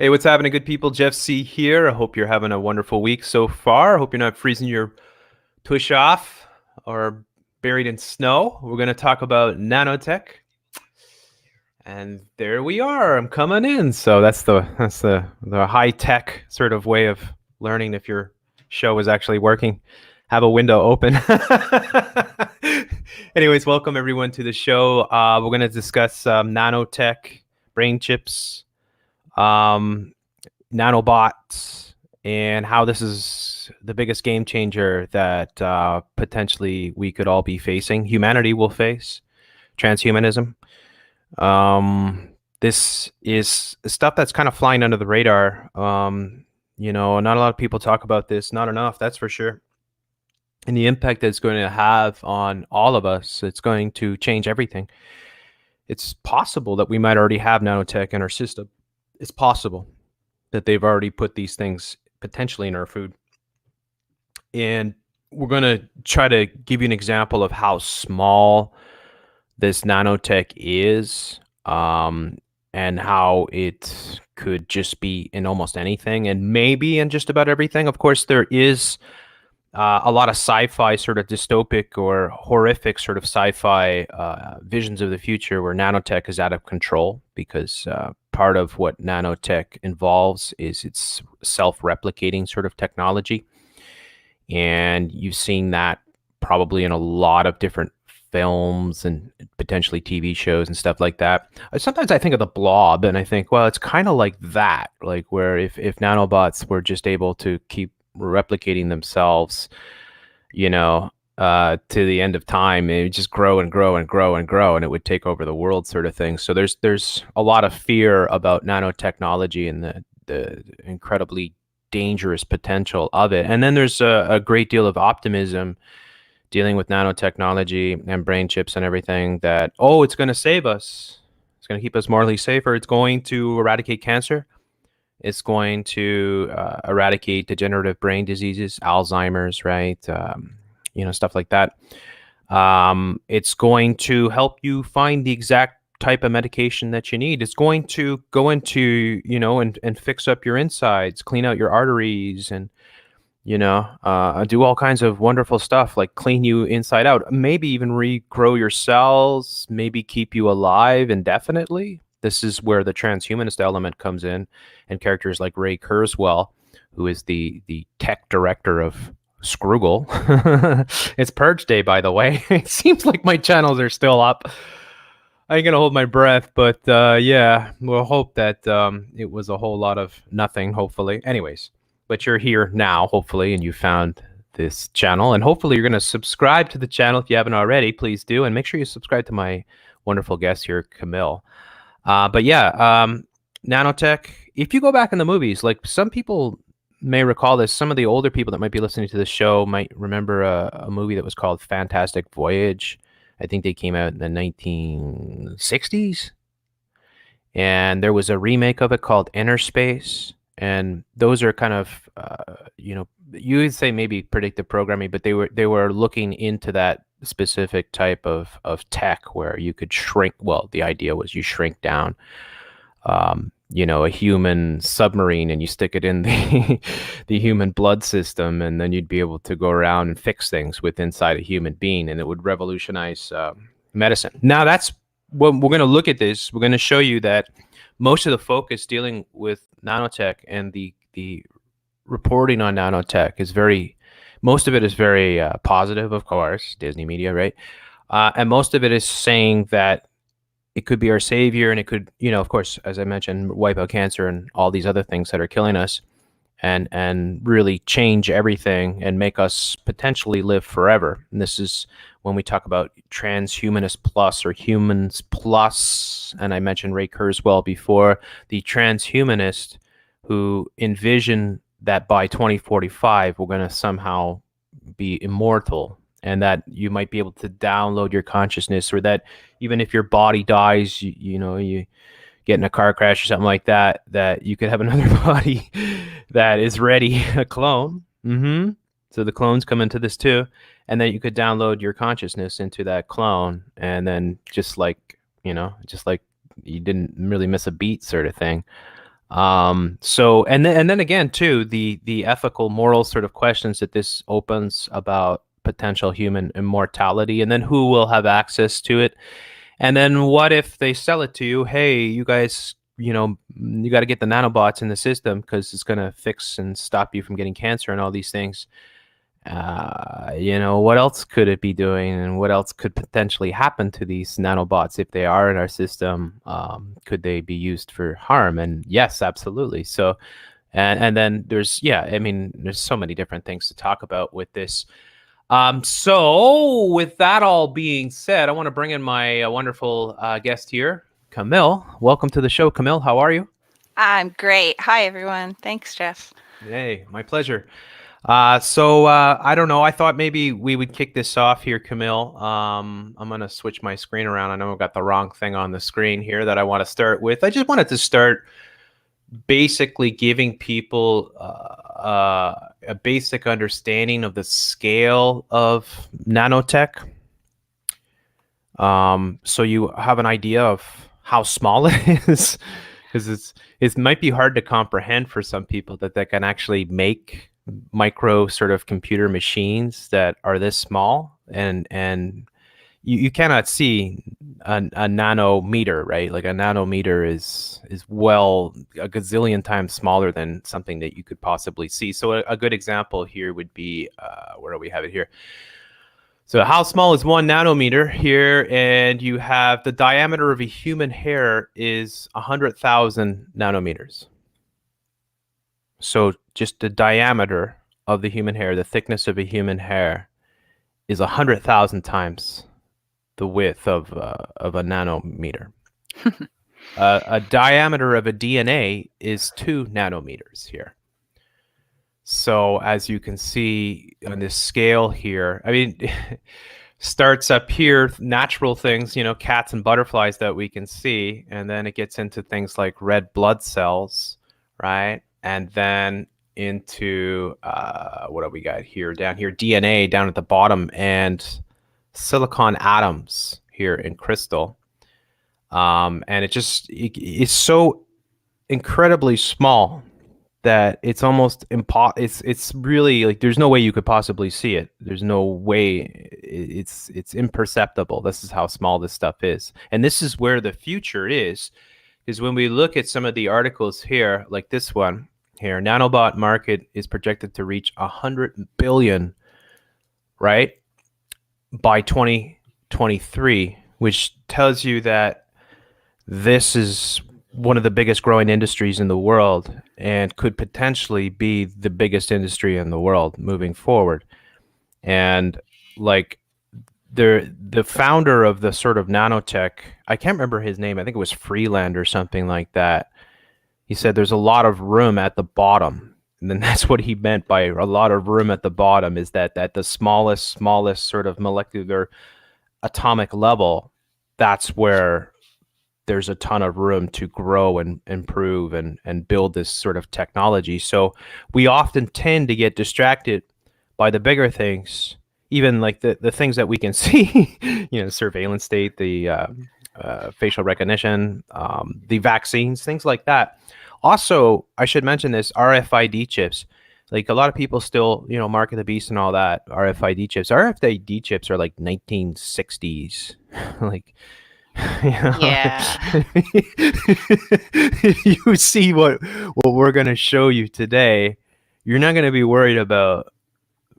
Hey, what's happening, good people? Jeff C here. I hope you're having a wonderful week so far. I hope you're not freezing your tush off or buried in snow. We're going to talk about nanotech. And there we are. I'm coming in. So that's the high tech sort of way of learning if your show is actually working. Have a window open. Anyways, welcome everyone to the show. We're going to discuss nanotech, brain chips, um, nanobots, and how this is the biggest game changer that potentially we could all be facing. Humanity will face transhumanism. This is stuff that's kind of flying under the radar. Not a lot of people talk about this, not enough, that's for sure. And the impact that it's going to have on all of us, it's going to change everything. It's possible that we might already have nanotech in our system. It's possible that they've already put these things potentially in our food. And we're going to try to give you an example of how small this nanotech is, and how it could just be in almost anything and maybe in just about everything. Of course, there is a lot of sci-fi sort of dystopic or horrific sort of sci-fi visions of the future where nanotech is out of control because part of what nanotech involves is its self-replicating sort of technology. And you've seen that probably in a lot of different films and potentially TV shows and stuff like that. Sometimes I think of the Blob and I think, well, it's kind of like that, like where if nanobots were just able to keep replicating themselves, to the end of time, it would just grow and grow and grow and grow, and it would take over the world, sort of thing. So there's a lot of fear about nanotechnology and the incredibly dangerous potential of it. And then there's a great deal of optimism dealing with nanotechnology and brain chips and everything that, oh, it's going to save us. It's going to keep us morally safer. It's going to eradicate cancer. It's going to eradicate degenerative brain diseases, Alzheimer's, right? Stuff like that. It's going to help you find the exact type of medication that you need. It's going to go into, and fix up your insides, clean out your arteries, and, do all kinds of wonderful stuff like clean you inside out, maybe even regrow your cells, maybe keep you alive indefinitely. This is where the transhumanist element comes in, and characters like Ray Kurzweil, who is the tech director of Scroogle. It's Purge Day, by the way. It seems like my channels are still up. I ain't gonna hold my breath, but yeah, we'll hope that it was a whole lot of nothing, hopefully. Anyways, but you're here now, hopefully, and you found this channel, and hopefully you're gonna subscribe to the channel if you haven't already. Please do, and make sure you subscribe to my wonderful guest here, Camille. But yeah, nanotech, if you go back in the movies, like some people may recall this, some of the older people that might be listening to this show might remember a movie that was called Fantastic Voyage. I think they came out in the 1960s. And there was a remake of it called Inner Space. And those are kind of, you would say maybe predictive programming, but they were looking into that specific type of tech where you could shrink. Well, the idea was you shrink down, a human submarine and you stick it in the human blood system, and then you'd be able to go around and fix things with inside a human being, and it would revolutionize medicine. Now, that's when we're going to look at this. We're going to show you that most of the focus dealing with nanotech and the reporting on nanotech is most of it is very positive, of course, Disney media, right? And most of it is saying that it could be our savior, and it could, of course, as I mentioned, wipe out cancer and all these other things that are killing us, and really change everything and make us potentially live forever. And this is when we talk about transhumanist plus or humans plus. And I mentioned Ray Kurzweil before, the transhumanist who envision that by 2045 we're going to somehow be immortal, and that you might be able to download your consciousness, or that even if your body dies, you get in a car crash or something like that, that you could have another body that is ready, a clone. So the clones come into this too, and then you could download your consciousness into that clone, and then just like you didn't really miss a beat, sort of thing. So and then again too, the ethical, moral sort of questions that this opens about potential human immortality, and then who will have access to it, and then what if they sell it to you? Hey, you guys, you got to get the nanobots in the system because it's going to fix and stop you from getting cancer and all these things. What else could it be doing, and what else could potentially happen to these nanobots if they are in our system? Could they be used for harm? And yes, absolutely. So, and then there's there's so many different things to talk about with this. So with that all being said, I want to bring in my wonderful guest here, Camille. Welcome to the show, Camille. How are you? I'm great. Hi, everyone. Thanks, Jeff. Hey, my pleasure. I don't know. I thought maybe we would kick this off here, Camille. I'm gonna switch my screen around. I know I've got the wrong thing on the screen here that I want to start with. I just wanted to start basically giving people a basic understanding of the scale of nanotech. So you have an idea of how small it is, because it might be hard to comprehend for some people that they can actually make micro sort of computer machines that are this small, and you cannot see a nanometer, right? Like a nanometer is well a gazillion times smaller than something that you could possibly see. So a good example here would be where do we have it here? So how small is 1 nanometer here? And you have the diameter of a human hair is 100,000 nanometers. So just the diameter of the human hair, the thickness of a human hair, is 100,000 times the width of a nanometer. A diameter of a DNA is 2 nanometers here. So as you can see on this scale here, I mean, starts up here, natural things, cats and butterflies that we can see, and then it gets into things like red blood cells, right? And then into what do we got here? Down here, DNA down at the bottom, and silicon atoms here in crystal. And it's so incredibly small that it's almost it's really like there's no way you could possibly see it. There's no way. It's imperceptible. This is how small this stuff is, and this is where the future is when we look at some of the articles here, like this one here, nanobot market is projected to reach 100 billion, right, by 2023, which tells you that this is one of the biggest growing industries in the world and could potentially be the biggest industry in the world moving forward. And like the founder of the sort of nanotech, I can't remember his name. I think it was Freeland or something like that. He said there's a lot of room at the bottom. And then that's what he meant by a lot of room at the bottom, is that the smallest sort of molecular atomic level, that's where there's a ton of room to grow and improve and build this sort of technology. So we often tend to get distracted by the bigger things, even like the things that we can see, surveillance state, the facial recognition, the vaccines, things like that. Also, I should mention this, RFID chips. Like a lot of people still, market the beast and all that, RFID chips. RFID chips are like 1960s. Like, Yeah. if you see what we're going to show you today, you're not going to be worried about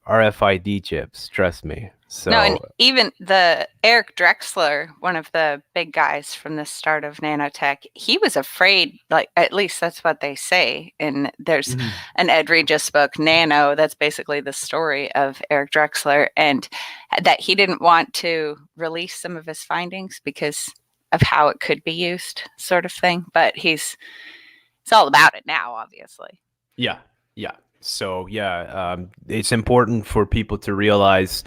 RFID chips, trust me. So No, and even the Eric Drexler, one of the big guys from the start of nanotech, he was afraid, like at least that's what they say. And there's an Ed Regis book, Nano, that's basically the story of Eric Drexler, and that he didn't want to release some of his findings because of how it could be used, sort of thing. But it's all about it now, obviously. Yeah. So it's important for people to realize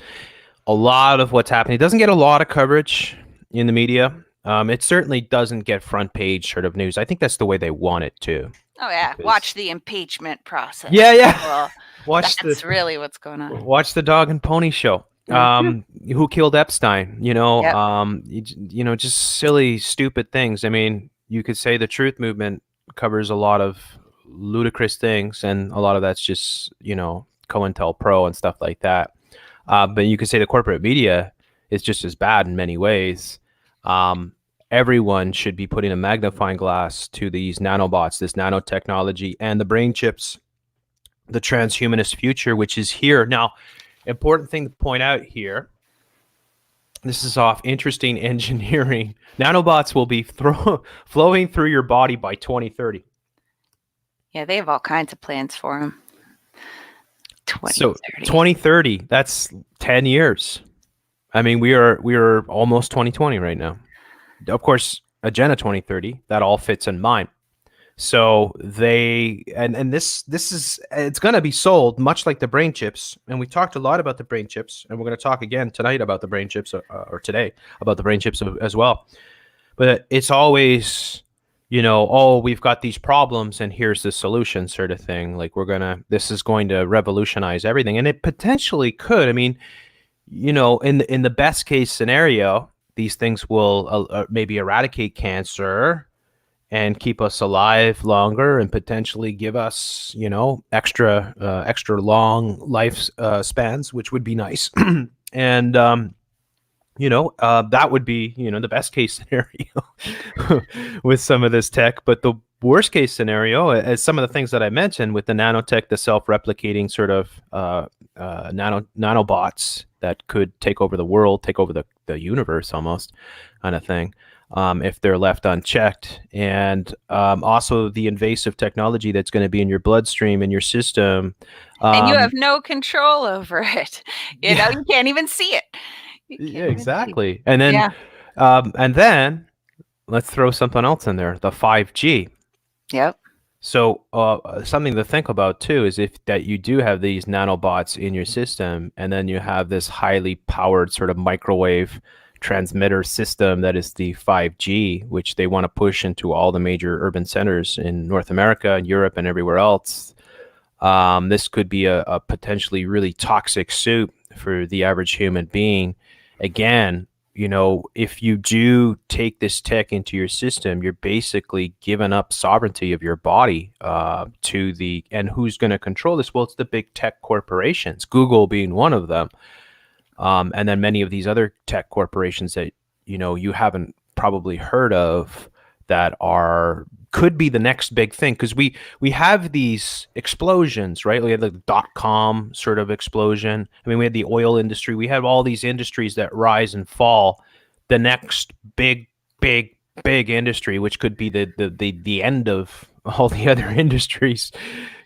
a lot of what's happening. It doesn't get a lot of coverage in the media. It certainly doesn't get front page sort of news. I think that's the way they want it to. Oh yeah, watch the impeachment process. Yeah. Well, that's really what's going on. Watch the Dog and Pony Show. Who killed Epstein? Yep. Just silly, stupid things. I mean, you could say the truth movement covers a lot of ludicrous things, and a lot of that's just, COINTELPRO and stuff like that. But you could say the corporate media is just as bad in many ways. Everyone should be putting a magnifying glass to these nanobots, this nanotechnology, and the brain chips, the transhumanist future, which is here. Now, important thing to point out here, this is off interesting engineering. Nanobots will be flowing through your body by 2030. Yeah, they have all kinds of plans for them. 2030. So 2030, that's 10 years. I mean, we are almost 2020 right now. Of course, Agenda 2030, that all fits in mine. So they and this is, it's going to be sold much like the brain chips, and we talked a lot about the brain chips, and we're going to talk again tonight about the brain chips, or today about the brain chips as well. But it's always, oh, we've got these problems and here's the solution, sort of thing. Like, this is going to revolutionize everything, and it potentially could. I mean, in the best case scenario, these things will maybe eradicate cancer and keep us alive longer, and potentially give us, extra long life spans, which would be nice. And that would be, the best case scenario with some of this tech. But the worst case scenario, as some of the things that I mentioned with the nanotech, the self-replicating sort of nanobots that could take over the world, take over the universe almost, kind of thing, if they're left unchecked. And also the invasive technology that's going to be in your bloodstream, in your system. And you have no control over it. You can't even see it. Yeah, exactly. And then let's throw something else in there, the 5G. Yep. So something to think about too is that you do have these nanobots in your system, and then you have this highly powered sort of microwave transmitter system that is the 5G, which they want to push into all the major urban centers in North America and Europe and everywhere else. This could be a potentially really toxic soup for the average human being. Again, if you do take this tech into your system, you're basically giving up sovereignty of your body and who's going to control this? Well, it's the big tech corporations, Google being one of them. And then many of these other tech corporations that, you haven't probably heard of, that could be the next big thing. Because we have these explosions, right? We had the .com sort of explosion. I mean, we had the oil industry. We have all these industries that rise and fall. The next big industry, which could be the end of all the other industries,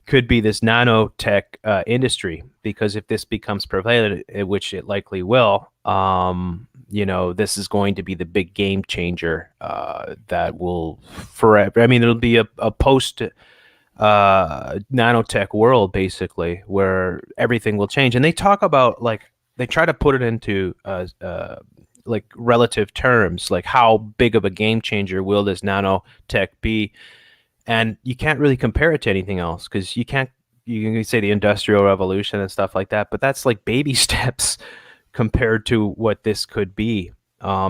could be this nanotech industry. Because if this becomes prevalent, which it likely will, this is going to be the big game changer that will forever. I mean, it'll be a post nanotech world, basically, where everything will change. And they talk about, they try to put it into relative terms, like how big of a game changer will this nanotech be? And you can't really compare it to anything else, because you can say the Industrial Revolution and stuff like that, but that's like baby steps compared to what this could be,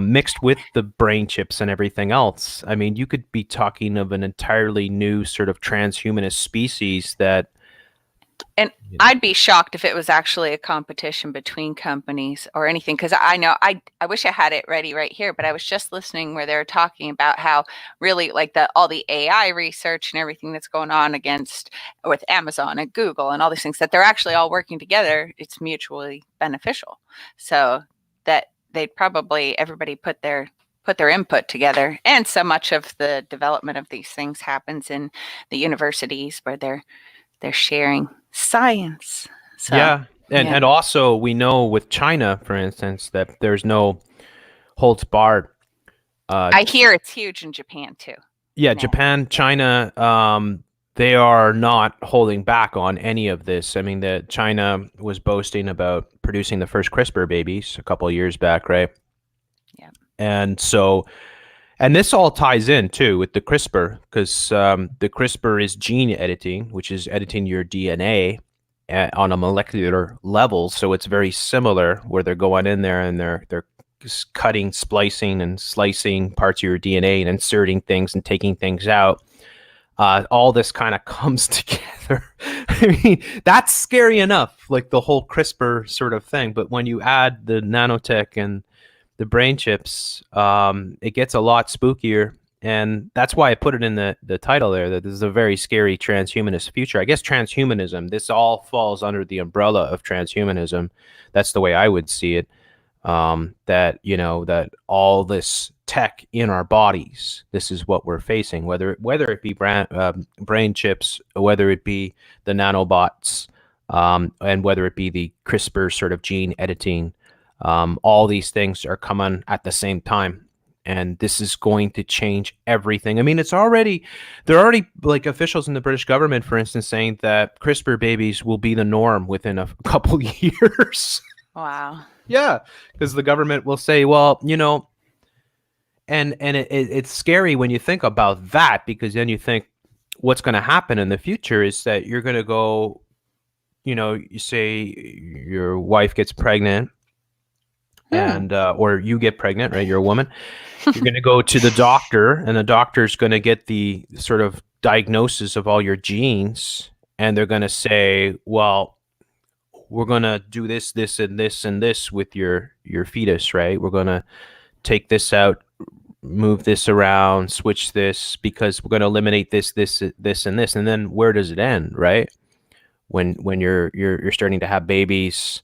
mixed with the brain chips and everything else. I mean, you could be talking of an entirely new sort of transhumanist species that. And I'd be shocked if it was actually a competition between companies or anything, because I know I wish I had it ready right here, but I was just listening where they were talking about how really all the AI research and everything that's going on with Amazon and Google and all these things, that they're actually all working together. It's mutually beneficial. So that they'd probably everybody put their input together. And so much of the development of these things happens in the universities where they're sharing science. So, yeah. And also we know with China, for instance, that there's no holds barred. I hear it's huge in Japan too. Yeah, Japan, China, they are not holding back on any of this. I mean, China was boasting about producing the first CRISPR babies a couple of years back, right? Yeah. And so, and this all ties in too with the CRISPR, because the CRISPR is gene editing, which is editing your DNA on a molecular level. So it's very similar, where they're going in there and they're cutting, splicing, and slicing parts of your DNA and inserting things and taking things out. all this kind of comes together. I mean, that's scary enough, like the whole CRISPR sort of thing. But when you add the nanotech and the brain chips, it gets a lot spookier. And that's why I put it in the title there, that this is a very scary transhumanist future. I guess transhumanism, this all falls under the umbrella of transhumanism. That's the way I would see it. That, you know, that all this tech in our bodies, this is what we're facing, whether it be brain chips, whether it be the nanobots, and whether it be the CRISPR sort of gene editing. All these things are coming at the same time. And this is going to change everything. I mean, there are already like officials in the British government, for instance, saying that CRISPR babies will be the norm within a couple years. Wow. Yeah, because the government will say, well, you know, and it's scary when you think about that, because then you think what's going to happen in the future is that you're going to go, you know, you say your wife gets pregnant and or you get pregnant, right? You're a woman. You're going to go to the doctor, and the doctor's going to get the sort of diagnosis of all your genes, and they're going to say, well, we're going to do this, this, and this, and this with your fetus, right? We're going to take this out, move this around, switch this, because we're going to eliminate this, this, this, and this. And then where does it end, right? When you're starting to have babies,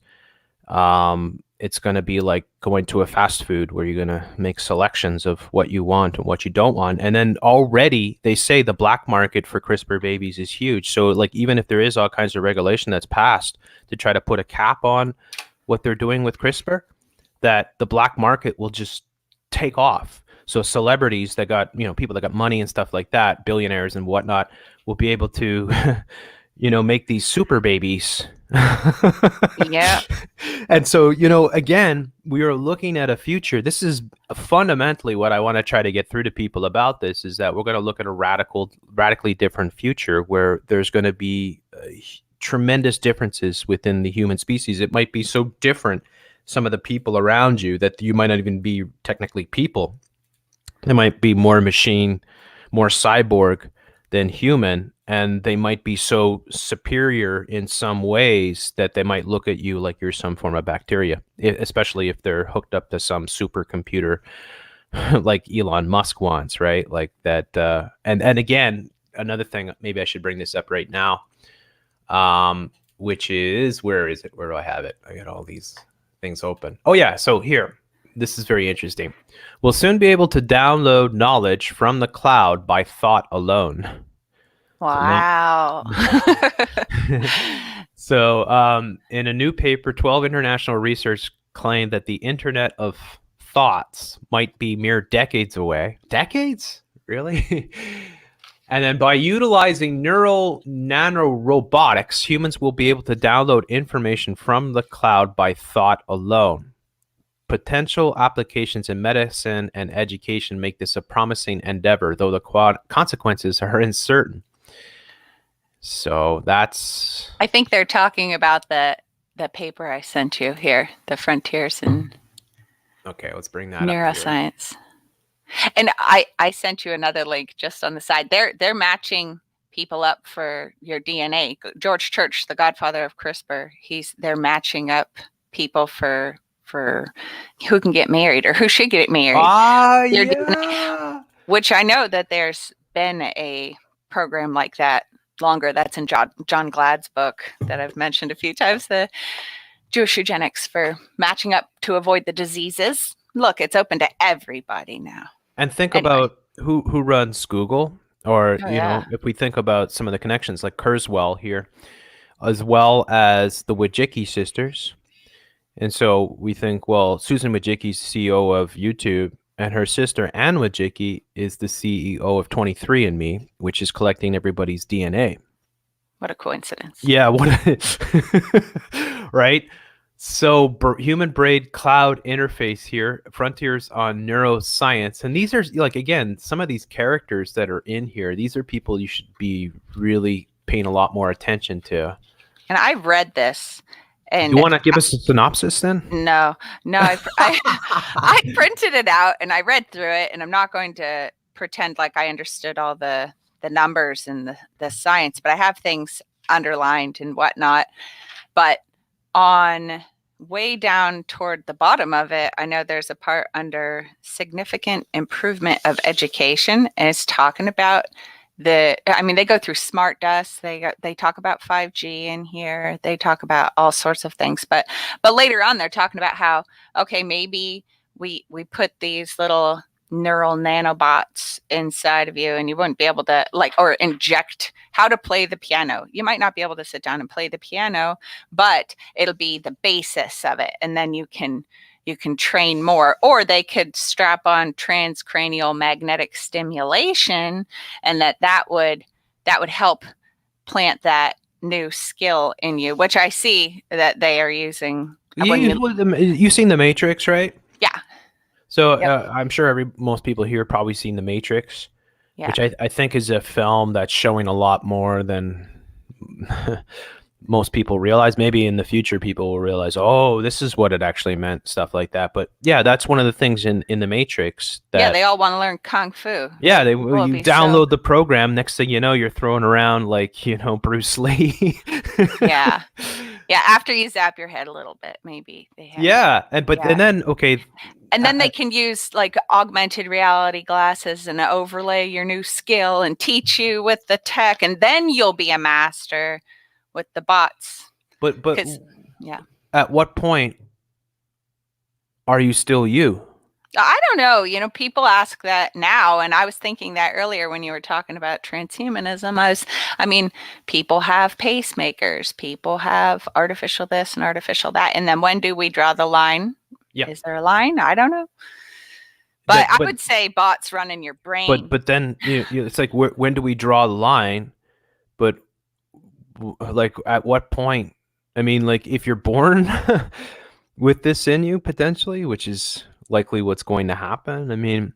it's going to be like going to a fast food where you're going to make selections of what you want and what you don't want. And then already they say the black market for CRISPR babies is huge. So like, even if there is all kinds of regulation that's passed to try to put a cap on what they're doing with CRISPR, that the black market will just take off. So celebrities that got, you know, people that got money and stuff like that, billionaires and whatnot, will be able to, you know, make these super babies. Yeah. And so, you know, again, we are looking at a future. This is fundamentally what I want to try to get through to people about this, is that we're going to look at a radically different future where there's going to be tremendous differences within the human species. It might be so different, some of the people around you, that you might not even be technically people. They might be more machine, more cyborg than human, and they might be so superior in some ways that they might look at you like you're some form of bacteria, especially if they're hooked up to some supercomputer like Elon Musk wants, right? Like that. And again, another thing, maybe I should bring this up right now, which is, where is it? Where do I have it? I got all these things open. Oh yeah, so here. This is very interesting. We'll soon be able to download knowledge from the cloud by thought alone. Wow. So in a new paper, 12 international researchers claim that the Internet of Thoughts might be mere decades away. Decades? Really? And then by utilizing neural nanorobotics, humans will be able to download information from the cloud by thought alone. Potential applications in medicine and education make this a promising endeavor, though the consequences are uncertain. So that's... I think they're talking about the paper I sent you here, the Frontiers in Okay, let's bring that Neuroscience. And I sent you another link just on the side. They're matching people up for your DNA. George Church, the godfather of CRISPR, they're matching up people for who can get married or who should get married. Yeah. DNA, which I know that there's been a program like that longer. That's in John Glad's book that I've mentioned a few times, the Jewish eugenics, for matching up to avoid the diseases. Look, it's open to everybody now. And think about who runs Google, or know, if we think about some of the connections like Kurzweil here, as well as the Wojcicki sisters. And so we think, well, Susan Wojcicki's CEO of YouTube, and her sister Ann Wojcicki is the CEO of 23andMe, which is collecting everybody's DNA. What a coincidence. Yeah, right? So human brain cloud interface here, frontiers on neuroscience. And these are, like, again, some of these characters that are in here, these are people you should be really paying a lot more attention to. And I read this. And you want to give us a synopsis then? No, I printed it out and I read through it, and I'm not going to pretend like I understood all the numbers and the science, but I have things underlined and whatnot. But on way down toward the bottom of it, I know there's a part under significant improvement of education, and it's talking about they go through smart dust. They talk about 5G in here. They talk about all sorts of things, but later on they're talking about how, okay, maybe we put these little neural nanobots inside of you, and you wouldn't be able to or inject how to play the piano. You might not be able to sit down and play the piano, but it'll be the basis of it, and then you can train more. Or they could strap on transcranial magnetic stimulation, and that would help plant that new skill in you, which I see that they are using. You've seen The Matrix, right? Yeah. So I'm sure most people here probably seen The Matrix, which I think is a film that's showing a lot more than most people realize. Maybe in the future people will realize, oh, this is what it actually meant, stuff like that. But yeah, that's one of the things in The Matrix. They all want to learn Kung Fu. Yeah, you download the program. Next thing you know, you're throwing around Bruce Lee. Yeah. Yeah, after you zap your head a little bit, maybe they have. And then okay. And then they can use augmented reality glasses and overlay your new skill and teach you with the tech, and then you'll be a master with the bots. But at what point are you still you? I don't know. People ask that now, and I was thinking that earlier when you were talking about transhumanism. People have pacemakers, people have artificial this and artificial that, and then when do we draw the line? Yeah. Is there a line? I don't know. But I would say bots run in your brain. But then it's like, when do we draw the line? But at what point? If you're born with this in you potentially, which is likely what's going to happen.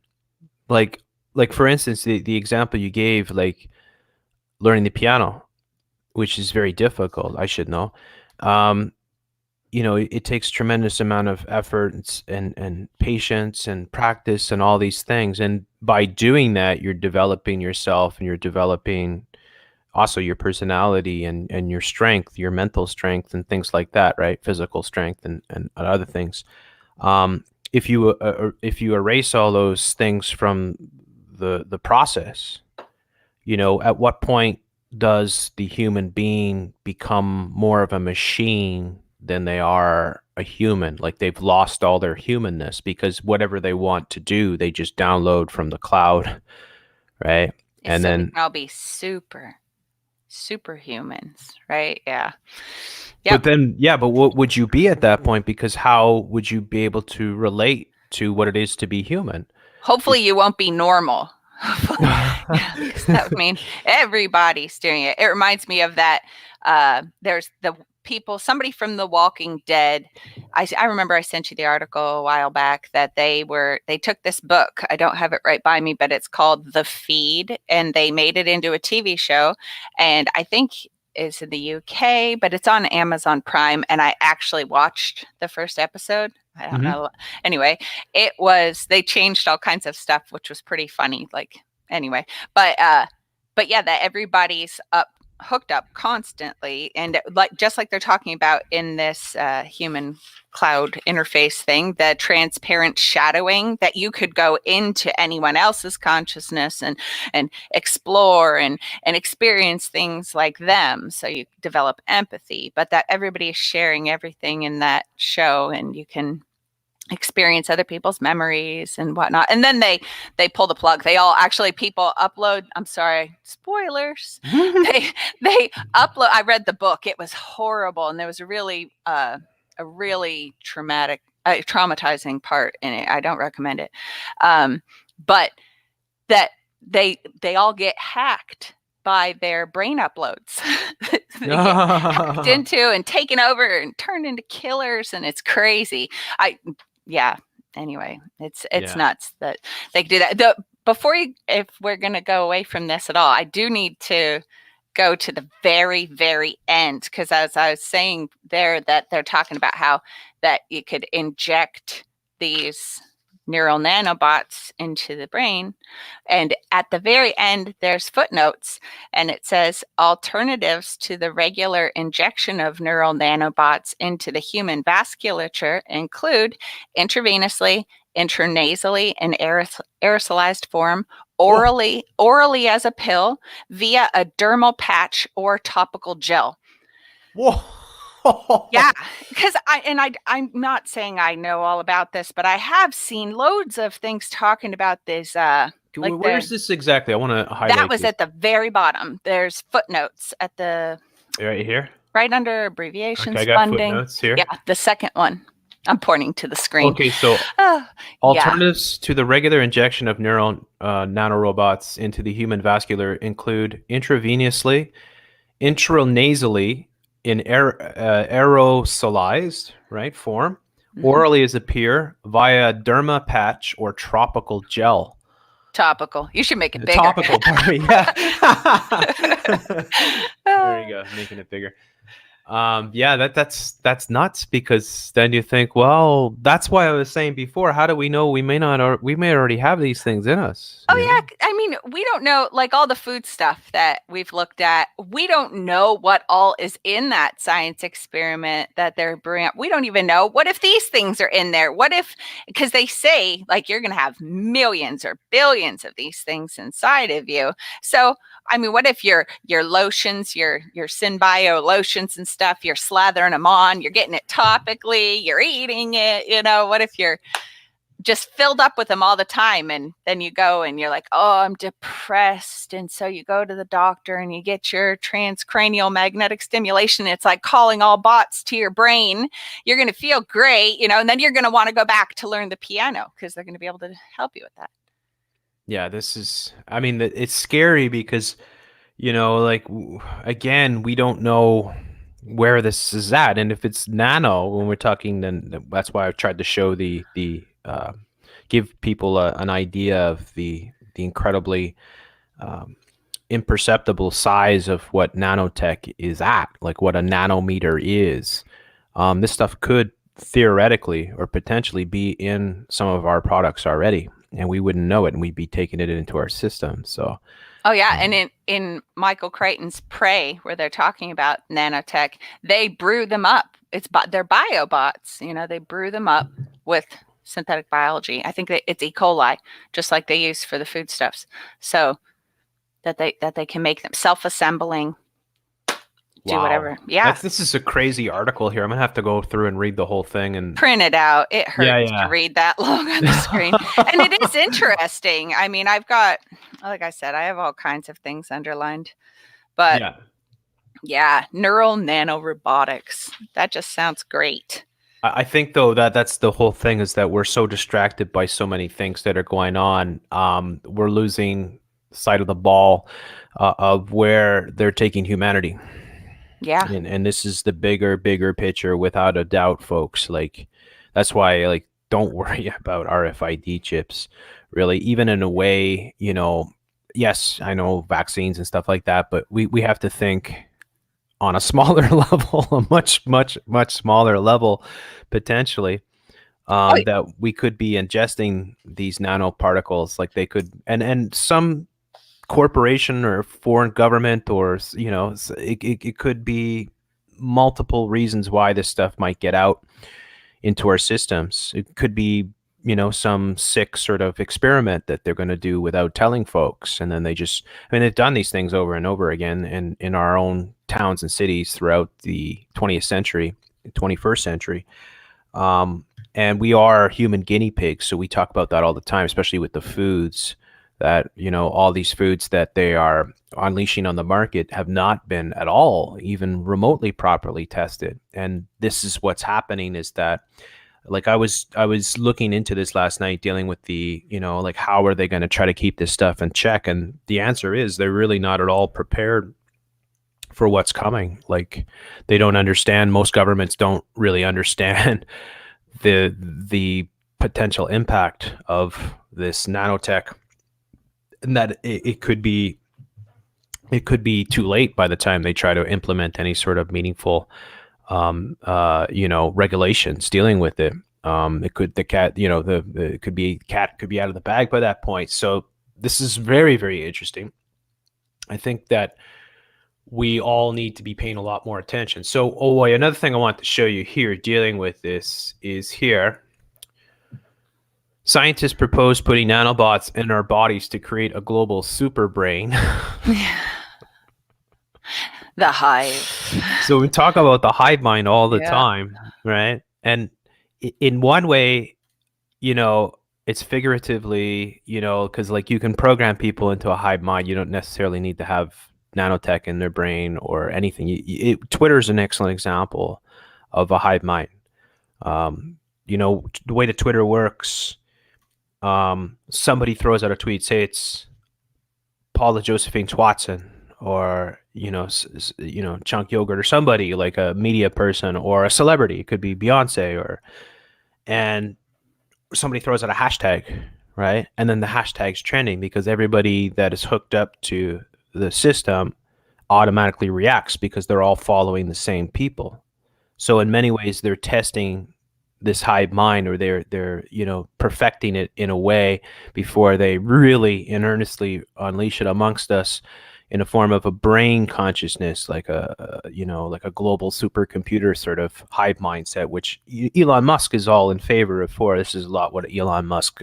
For instance, the example you gave, learning the piano, which is very difficult. I should know. It takes tremendous amount of effort and patience and practice and all these things. And by doing that, you're developing yourself, and you're developing also your personality and your strength, your mental strength and things like that, right? Physical strength and other things. If you erase all those things from the process, at what point does the human being become more of a machine than they are a human? They've lost all their humanness, because whatever they want to do, they just download from the cloud, right? And so then we can all be superhumans, right? Yeah. Yep. But what would you be at that point? Because how would you be able to relate to what it is to be human? Hopefully you won't be normal. Because that would mean everybody's doing it. It reminds me of that. There's somebody from The Walking Dead. I remember I sent you the article a while back that they took this book. I don't have it right by me, but it's called The Feed, and they made it into a TV show. And I think it's in the UK, but it's on Amazon Prime. And I actually watched the first episode. I don't know. Anyway, they changed all kinds of stuff, which was pretty funny. But yeah, that everybody's hooked up constantly, and just like they're talking about in this human cloud interface thing, the transparent shadowing, that you could go into anyone else's consciousness and explore and experience things like them, so you develop empathy, but that everybody is sharing everything in that show, and you can experience other people's memories and whatnot. And then they pull the plug. People upload, I'm sorry, spoilers. they upload. I read the book. It was horrible. And there was a really traumatizing part in it. I don't recommend it. But that they all get hacked by their brain uploads. They get hacked into and taken over and turned into killers. And it's crazy. Anyway, it's nuts that they do that. If we're going to go away from this at all, I do need to go to the very, very end, because as I was saying there, that they're talking about how that you could inject these neural nanobots into the brain. And at the very end, there's footnotes, and it says alternatives to the regular injection of neural nanobots into the human vasculature include intravenously, intranasally in aerosolized form, orally as a pill, via a dermal patch or topical gel. Whoa. Yeah, because I'm not saying I know all about this, but I have seen loads of things talking about this. Where is this exactly? I want to highlight. That was at the very bottom. There's footnotes at the right here, right under abbreviations. Okay, I got funding. Footnotes here. Yeah, the second one. I'm pointing to the screen. Okay, so alternatives to the regular injection of neural nanorobots into the human vascular include intravenously, intranasally in aerosolized form, orally as a peer, via derma patch or topical gel. Topical. You should make it bigger. Topical, yeah. There you go, making it bigger. That's nuts, because then you think, well, that's why I was saying before, how do we know we may already have these things in us? Oh yeah, I mean, we don't know, like all the food stuff that we've looked at, we don't know what all is in that science experiment that they're bringing up. We don't even know, what if these things are in there? What if, because they say like you're going to have millions or billions of these things inside of you. So I mean, what if your lotions, your Synbio lotions and stuff, you're slathering them on, you're getting it topically, you're eating it, what if you're just filled up with them all the time, and then you go and you're like, oh, I'm depressed, and so you go to the doctor and you get your transcranial magnetic stimulation. It's like calling all bots to your brain. You're going to feel great, and then you're going to want to go back to learn the piano because they're going to be able to help you with that. Yeah, it's scary because, again, we don't know where this is at. And if it's nano, when we're talking, then that's why I've tried to show give people an idea of the incredibly imperceptible size of what nanotech is at, like what a nanometer is. This stuff could theoretically or potentially be in some of our products already, and we wouldn't know it, and we'd be taking it into our system. So, oh yeah, and in Michael Crichton's Prey, where they're talking about nanotech, they brew them up. They're biobots. They brew them up with synthetic biology. I think that it's E. coli, just like they use for the foodstuffs, so that they can make them self-assembling. Do whatever. Yeah. This is a crazy article here. I'm gonna have to go through and read the whole thing and print it out. It hurts to read that long on the screen. And it is interesting. I mean, I've got, like I said, I have all kinds of things underlined. But yeah, neural nanorobotics. That just sounds great. I think, though, that's the whole thing, is that we're so distracted by so many things that are going on. We're losing sight of the ball of where they're taking humanity. Yeah. And this is the bigger picture, without a doubt, folks. Like, that's why, like, don't worry about RFID chips, really. Even in a way, yes, I know vaccines and stuff like that, but we have to think on a smaller level, a much smaller level, potentially, that we could be ingesting these nanoparticles, like they could, and some corporation or foreign government, or it could be multiple reasons why this stuff might get out into our systems. It could be some sick sort of experiment that they're going to do without telling folks, and then they've done these things over and over again in our own towns and cities throughout the 20th century, 21st century. And we are human guinea pigs, so we talk about that all the time, especially with the foods that, all these foods that they are unleashing on the market have not been at all even remotely properly tested. And this is what's happening, is that, like, I was looking into this last night, dealing with the, like, how are they going to try to keep this stuff in check? And the answer is they're really not at all prepared for what's coming. Like, they don't understand. Most governments don't really understand the potential impact of this nanotech, and that it could be too late by the time they try to implement any sort of meaningful regulations dealing with it. It could the cat, you know, it could be cat could be out of the bag by that point. So this is very, very interesting. I think that we all need to be paying a lot more attention. So, oh boy, another thing I want to show you here dealing with this is here. Scientists propose putting nanobots in our bodies to create a global super brain. The Hive. So we talk about the hive mind all the time, right? And in one way, you know, it's figuratively, you know, because like you can program people into a hive mind. You don't necessarily need to have nanotech in their brain or anything. Twitter is an excellent example of a hive mind. You know, the way that Twitter works, somebody throws out a tweet, say it's Paula Josephine Watson, or Chunk Yogurt, or somebody like a media person or a celebrity. It could be Beyonce, and somebody throws out a hashtag, right? And then the hashtag's trending because everybody that is hooked up to the system automatically reacts because they're all following the same people. So in many ways, they're testing this hive mind, or they're perfecting it in a way before they really and earnestly unleash it amongst us in a form of a brain consciousness, like a global supercomputer sort of hive mindset, which Elon Musk is all in favor of. This is a lot what Elon Musk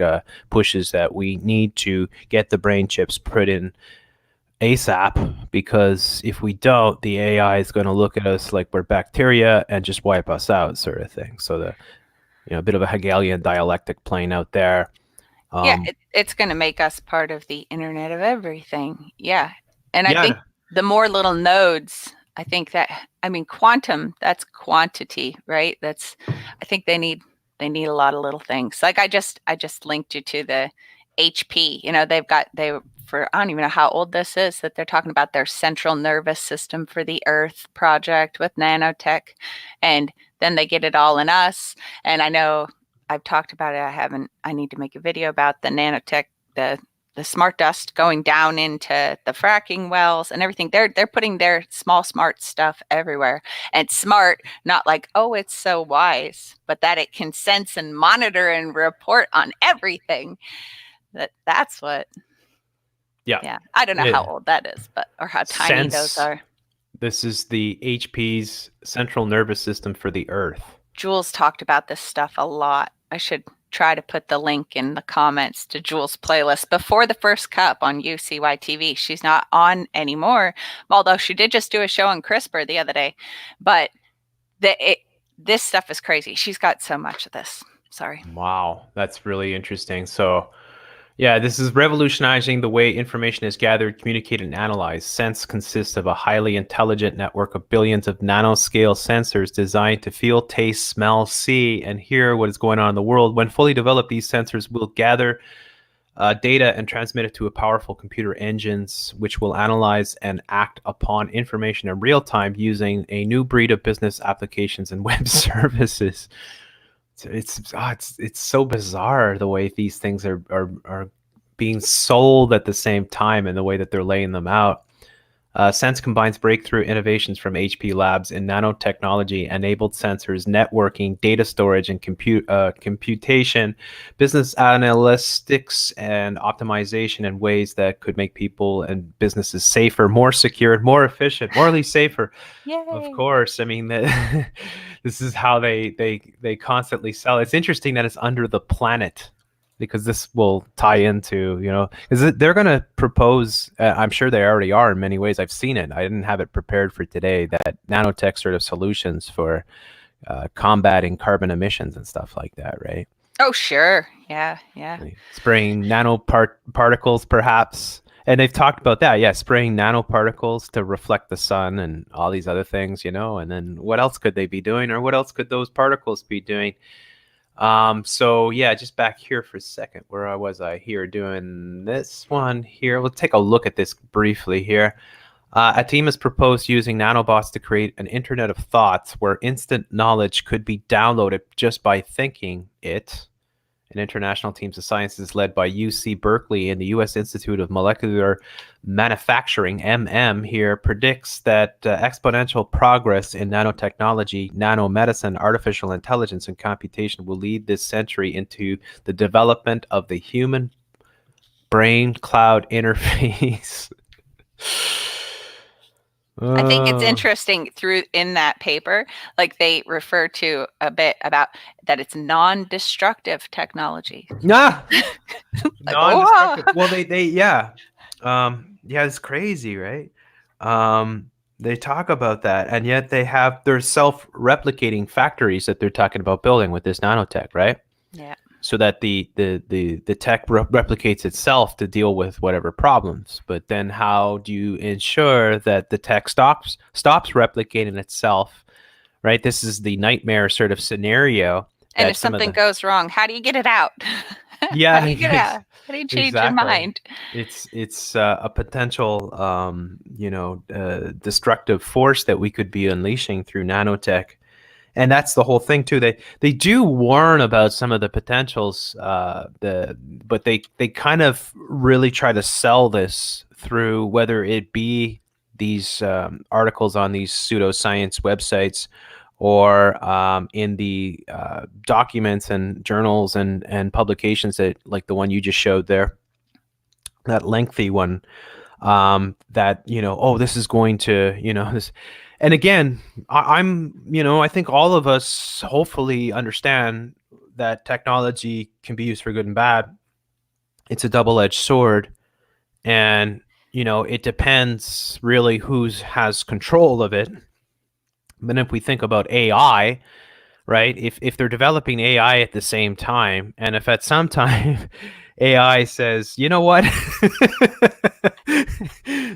pushes, that we need to get the brain chips put in ASAP, because if we don't, the AI is going to look at us like we're bacteria and just wipe us out, sort of thing. So a bit of a Hegelian dialectic playing out there. It's going to make us part of the Internet of Everything. Yeah. And I think the more little nodes, quantum, that's quantity, right? I think they need a lot of little things. Like I just linked you to the HP. I don't even know how old this is, that they're talking about their central nervous system for the Earth project with nanotech, and then they get it all in us. And I know I've talked about it. I need to make a video about the nanotech, the smart dust going down into the fracking wells and everything. They're putting their smart stuff everywhere. And smart, not like, oh, it's so wise, but that it can sense and monitor and report on everything. That's what. Yeah. I don't know how old that is, or how tiny those are. This is the HP's central nervous system for the Earth. Jules talked about this stuff a lot. I should try to put the link in the comments to Jules' playlist Before the First Cup on UCY TV. She's not on anymore, although she did just do a show on CRISPR the other day. But this stuff is crazy. She's got so much of this. Sorry. Wow, that's really interesting. So, yeah, this is revolutionizing the way information is gathered, communicated, and analyzed. Sense consists of a highly intelligent network of billions of nanoscale sensors designed to feel, taste, smell, see, and hear what is going on in the world. When fully developed, these sensors will gather data and transmit it to a powerful computer engines, which will analyze and act upon information in real time using a new breed of business applications and web services. It's so bizarre the way these things are being sold at the same time, and the way that they're laying them out. Sense combines breakthrough innovations from HP Labs in nanotechnology, enabled sensors, networking, data storage, and computation, business analytics, and optimization in ways that could make people and businesses safer, more secure, more efficient, morally safer. Yay. Of course. I mean, this is how they constantly sell. It's interesting that it's under the planet, because this will tie into, because they're going to propose, I'm sure they already are in many ways. I've seen it. I didn't have it prepared for today, that nanotech sort of solutions for combating carbon emissions and stuff like that, right? Oh, sure. Yeah. Spraying nanoparticles, perhaps. And they've talked about that. Yeah, spraying nanoparticles to reflect the sun and all these other things, and then what else could they be doing, or what else could those particles be doing? So yeah, just back here for a second. Where was I here doing this one here? We'll take a look at this briefly here. A team has proposed using nanobots to create an internet of thoughts where instant knowledge could be downloaded just by thinking it. An international teams of scientists led by UC Berkeley and the U.S. Institute of Molecular Manufacturing, here, predicts that exponential progress in nanotechnology, nanomedicine, artificial intelligence, and computation will lead this century into the development of the human brain cloud interface. I think it's interesting in that paper, like they refer to a bit about that it's non-destructive technology. Like, non-destructive. Whoa. Well, yeah. It's crazy, right? They talk about that, and yet they have their self-replicating factories that they're talking about building with this nanotech, right? Yeah. So that the tech replicates itself to deal with whatever problems. But then how do you ensure that the tech stops replicating itself, right? This is the nightmare sort of scenario. And if something goes wrong, how do you get it out? Yeah. How do you get it out? How do you change your mind? It's a potential, destructive force that we could be unleashing through nanotech. And that's the whole thing too. They do warn about some of the potentials, but they kind of really try to sell this through whether it be these articles on these pseudoscience websites or in the documents and journals and publications that, like the one you just showed there, that lengthy one, that, this is going to, this. And again, I think all of us hopefully understand that technology can be used for good and bad. It's a double-edged sword, and it depends really who has control of it. But if we think about AI, right? If they're developing AI at the same time, and if at some time AI says, you know what,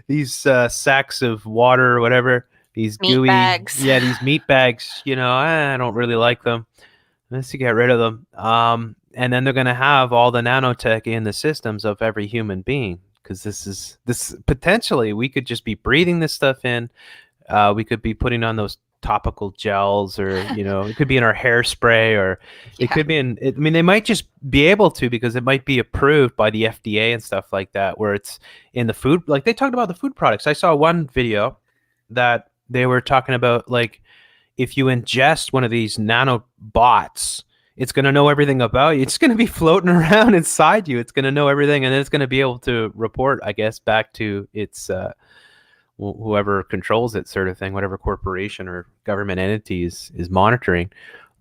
these sacks of water or whatever, these meat gooey bags. these meat bags, I don't really like them. Let's get rid of them. And then they're going to have all the nanotech in the systems of every human being, because this potentially we could just be breathing this stuff in. We could be putting on those topical gels, or it could be in our hairspray, or it could be in they might just be able to, because it might be approved by the FDA and stuff like that, where it's in the food, like they talked about the food products. I saw one video that they were talking about, like, if you ingest one of these nanobots, it's going to know everything about you. It's going to be floating around inside you. It's going to know everything, and then it's going to be able to report, I guess, back to its whoever controls it, sort of thing, whatever corporation or government entity is monitoring.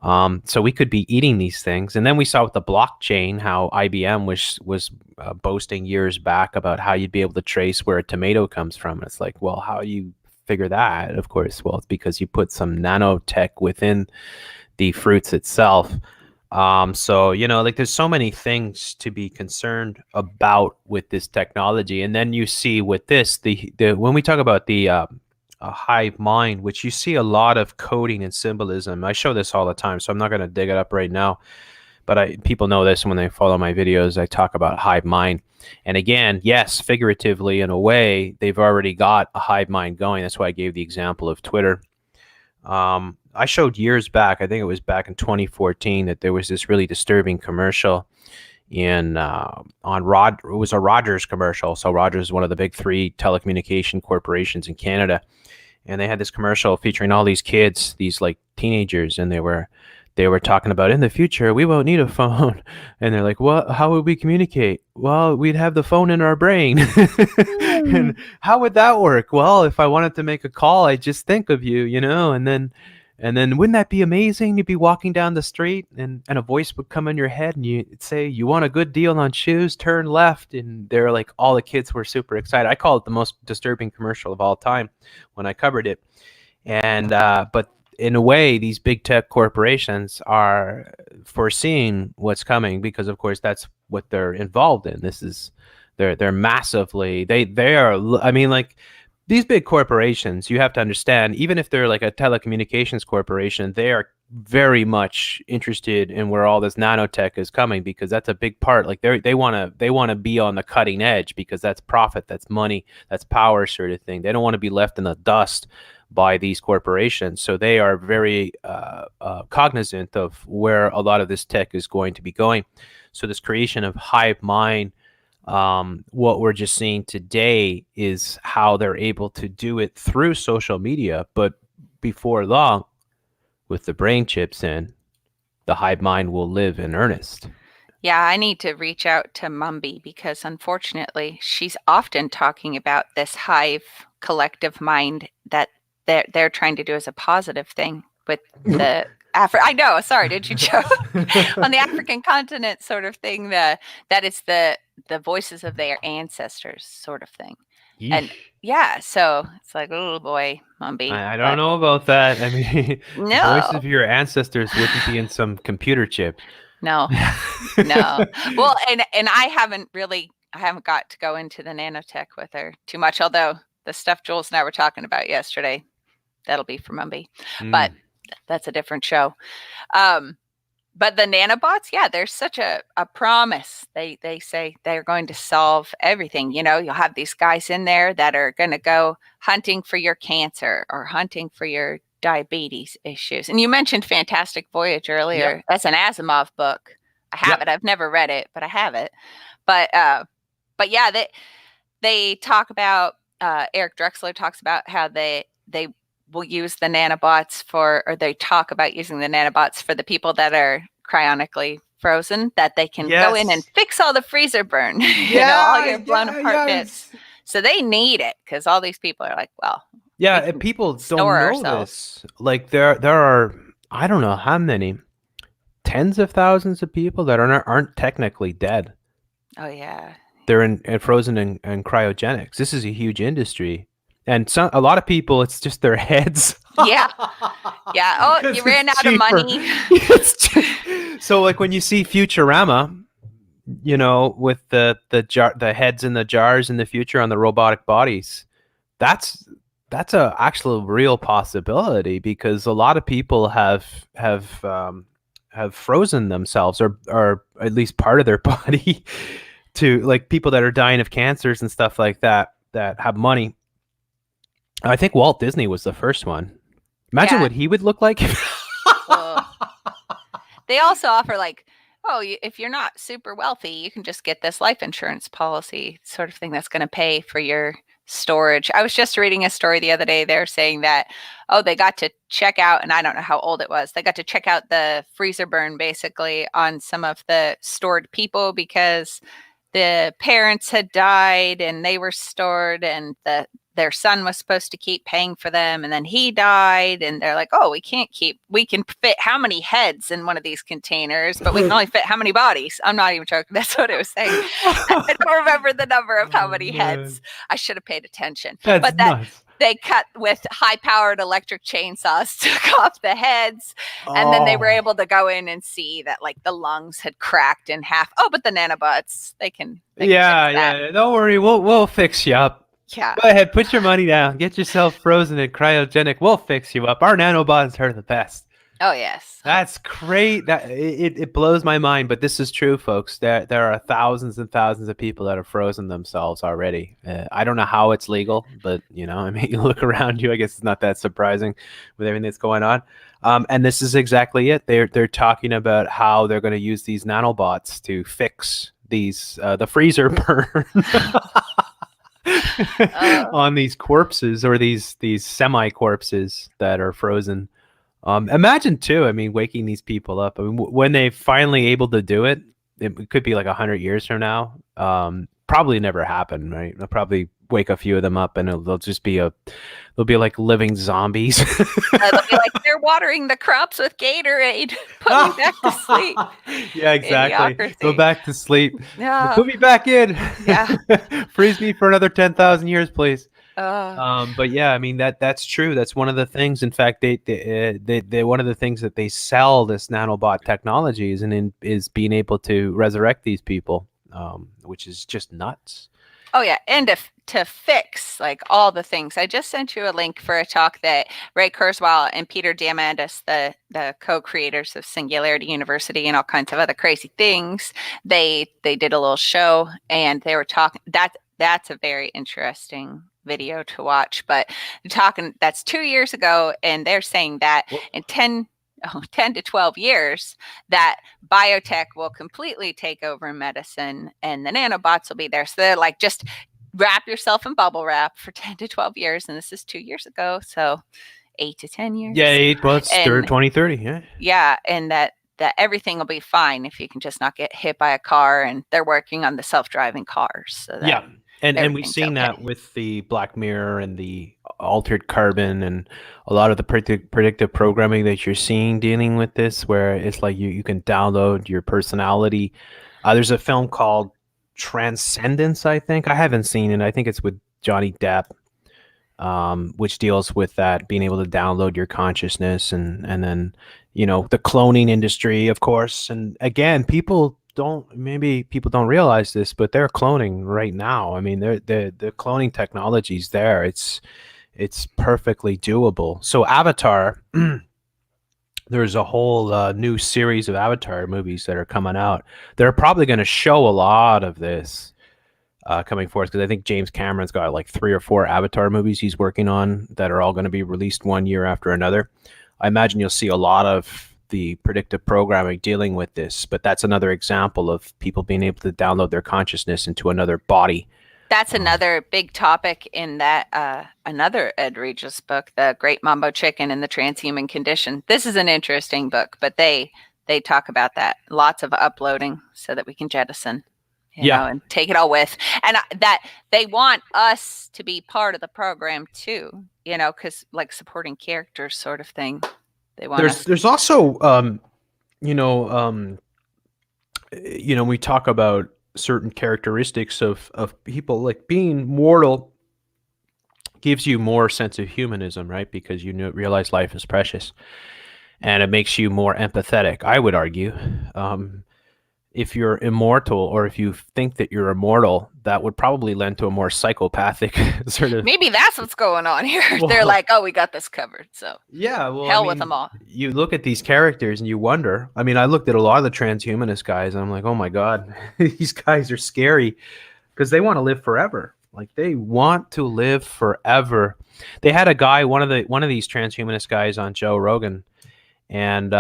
So we could be eating these things. And then we saw with the blockchain how IBM was boasting years back about how you'd be able to trace where a tomato comes from. And it's like, well, how you figure that? Of course, well, it's because you put some nanotech within the fruits itself. So, like, there's so many things to be concerned about with this technology. And then you see with this, the when we talk about the Hive Mind, which you see a lot of coding and symbolism. I show this all the time, so I'm not going to dig it up right now. But people know this when they follow my videos. I talk about Hive Mind. And again, yes, figuratively, in a way, they've already got a Hive Mind going. That's why I gave the example of Twitter. I showed years back, I think it was back in 2014, that there was this really disturbing commercial it was a Rogers commercial. So Rogers is one of the big three telecommunication corporations in Canada. And they had this commercial featuring all these kids, these like teenagers, and they were talking about, in the future, we won't need a phone. And they're like, well, how would we communicate? Well, we'd have the phone in our brain. And how would that work? Well, if I wanted to make a call, I'd just think of you, and then wouldn't that be amazing? You'd be walking down the street and a voice would come in your head and you'd say, you want a good deal on shoes, turn left. And they're like, all the kids were super excited. I call it the most disturbing commercial of all time when I covered it. And, but in a way, these big tech corporations are foreseeing what's coming, because of course that's what they're involved in. This is, they're massively, they are, I mean, like, these big corporations, you have to understand, even if they're like a telecommunications corporation, they are very much interested in where all this nanotech is coming, because that's a big part. Like they want to be on the cutting edge, because that's profit, that's money, that's power, sort of thing. They don't want to be left in the dust by these corporations. So they are very cognizant of where a lot of this tech is going to be going. So this creation of Hive Mind, what we're just seeing today is how they're able to do it through social media. But before long, with the brain chips in, the Hive Mind will live in earnest. Yeah, I need to reach out to Mumby because unfortunately she's often talking about this hive collective mind that they're trying to do as a positive thing with the I know, sorry, did you joke? On the African continent sort of thing, that it's the voices of their ancestors sort of thing. Yeesh. And yeah, so it's like, oh boy, Mumby. I don't know about that. I mean, the voice No. of your ancestors wouldn't be in some computer chip. No. No. Well, and I haven't got to go into the nanotech with her too much, although the stuff Jules and I were talking about yesterday, that'll be for Mumby. But that's a different show. But the nanobots, yeah, there's such a promise. They say they're going to solve everything. You know, you'll have these guys in there that are going to go hunting for your cancer or hunting for your diabetes issues. And you mentioned Fantastic Voyage earlier. Yep. That's an Asimov book. I have it. I've never read it, but I have it. But yeah, they talk about, Eric Drexler talks about how they will use the nanobots they talk about using the nanobots for the people that are cryonically frozen, that they can go in and fix all the freezer burn, all your blown apart bits. So they need it because all these people are like, well, people don't know this. Like there are, I don't know how many, tens of thousands of people that aren't technically dead. Oh yeah, they're in frozen and cryogenics. This is a huge industry. And a lot of people, it's just their heads. Yeah. Oh, you ran out of money. So, like when you see Futurama, with the heads in the jars in the future on the robotic bodies, that's a actual real possibility, because a lot of people have frozen themselves or at least part of their body to, like, people that are dying of cancers and stuff like that have money. I think Walt Disney was the first one. Imagine what he would look like. They also offer, like, if you're not super wealthy, you can just get this life insurance policy sort of thing that's going to pay for your storage. I was just reading a story the other day. They're saying that, they got to check out, and I don't know how old it was, they got to check out the freezer burn basically on some of the stored people because the parents had died and they were stored, and their son was supposed to keep paying for them, and then he died, and they're like, we can fit how many heads in one of these containers, but we can only fit how many bodies. I'm not even joking. That's what it was saying. I don't remember the number of how many heads. I should have paid attention. That's nuts. They cut with high-powered electric chainsaws, took off the heads, and then they were able to go in and see that, like, the lungs had cracked in half. But the nanobots, they can fix that. Don't worry, we'll fix you up. Yeah. Go ahead, put your money down. Get yourself frozen and cryogenic. We'll fix you up. Our nanobots are the best. Oh, yes. That's great. That it blows my mind, but this is true, folks. There are thousands and thousands of people that have frozen themselves already. I don't know how it's legal, but you look around you. I guess it's not that surprising with everything that's going on. And this is exactly it. They're talking about how they're going to use these nanobots to fix these the freezer burn. On these corpses, or these semi corpses that are frozen. Imagine too, waking these people up. When they finally able to do it, it could be like 100 years from now. Probably never happen, right? They'll probably wake a few of them up, and they'll be like living zombies. They'll be like, they're watering the crops with Gatorade. Put me back to sleep. Yeah, exactly. Idiocracy. Go back to sleep. Yeah. Put me back in. Yeah. Freeze me for another 10,000 years, please. But yeah, that's true. That's one of the things. In fact, they one of the things that they sell this nanobot technology is being able to resurrect these people, which is just nuts. Oh yeah, and to fix like all the things. I just sent you a link for a talk that Ray Kurzweil and Peter Diamandis, the co-creators of Singularity University and all kinds of other crazy things, they did a little show, and they were talking. That's a very interesting video to watch, but that's 2 years ago, and they're saying that in 10 to 12 years that biotech will completely take over medicine and the nanobots will be there. So they're like, just wrap yourself in bubble wrap for 10 to 12 years. And this is 2 years ago. So 8 to 10 years. Yeah, it's 2030. Yeah. Yeah. And that everything will be fine if you can just not get hit by a car. And they're working on the self-driving cars. So that and we've seen that with the Black Mirror and the altered carbon and a lot of the predictive programming that you're seeing dealing with this, where it's like you can download your personality. There's a film called Transcendence, I think. I haven't seen it. I think it's with Johnny Depp, which deals with that, being able to download your consciousness and then, the cloning industry, of course. And again, people don't realize this, but they're cloning right now. I mean, the cloning technology's there. It's perfectly doable. So Avatar, there's a whole new series of Avatar movies that are coming out. They're probably going to show a lot of this coming forth, because I think James Cameron's got like 3 or 4 Avatar movies he's working on that are all going to be released one year after another. I imagine you'll see a lot of the predictive programming dealing with this, but that's another example of people being able to download their consciousness into another body. That's another big topic in that another Ed Regis book, The Great Mambo Chicken and the Transhuman Condition. This is an interesting book, but they talk about that. Lots of uploading so that we can jettison, you know, and take it all with. And that they want us to be part of the program too, because like supporting characters sort of thing. They want there's also, we talk about certain characteristics of people, like being mortal gives you more sense of humanism, right? Because you realize life is precious, and it makes you more empathetic, I would argue. If you're immortal, or if you think that you're immortal, that would probably lend to a more psychopathic sort of. Maybe that's what's going on here. Well, they're like, oh, we got this covered. So hell with them all. You look at these characters and you wonder. I mean, I looked at a lot of the transhumanist guys and I'm like, oh my God, these guys are scary, because they want to live forever. Like, they want to live forever. They had a guy, one of these transhumanist guys, on Joe Rogan, and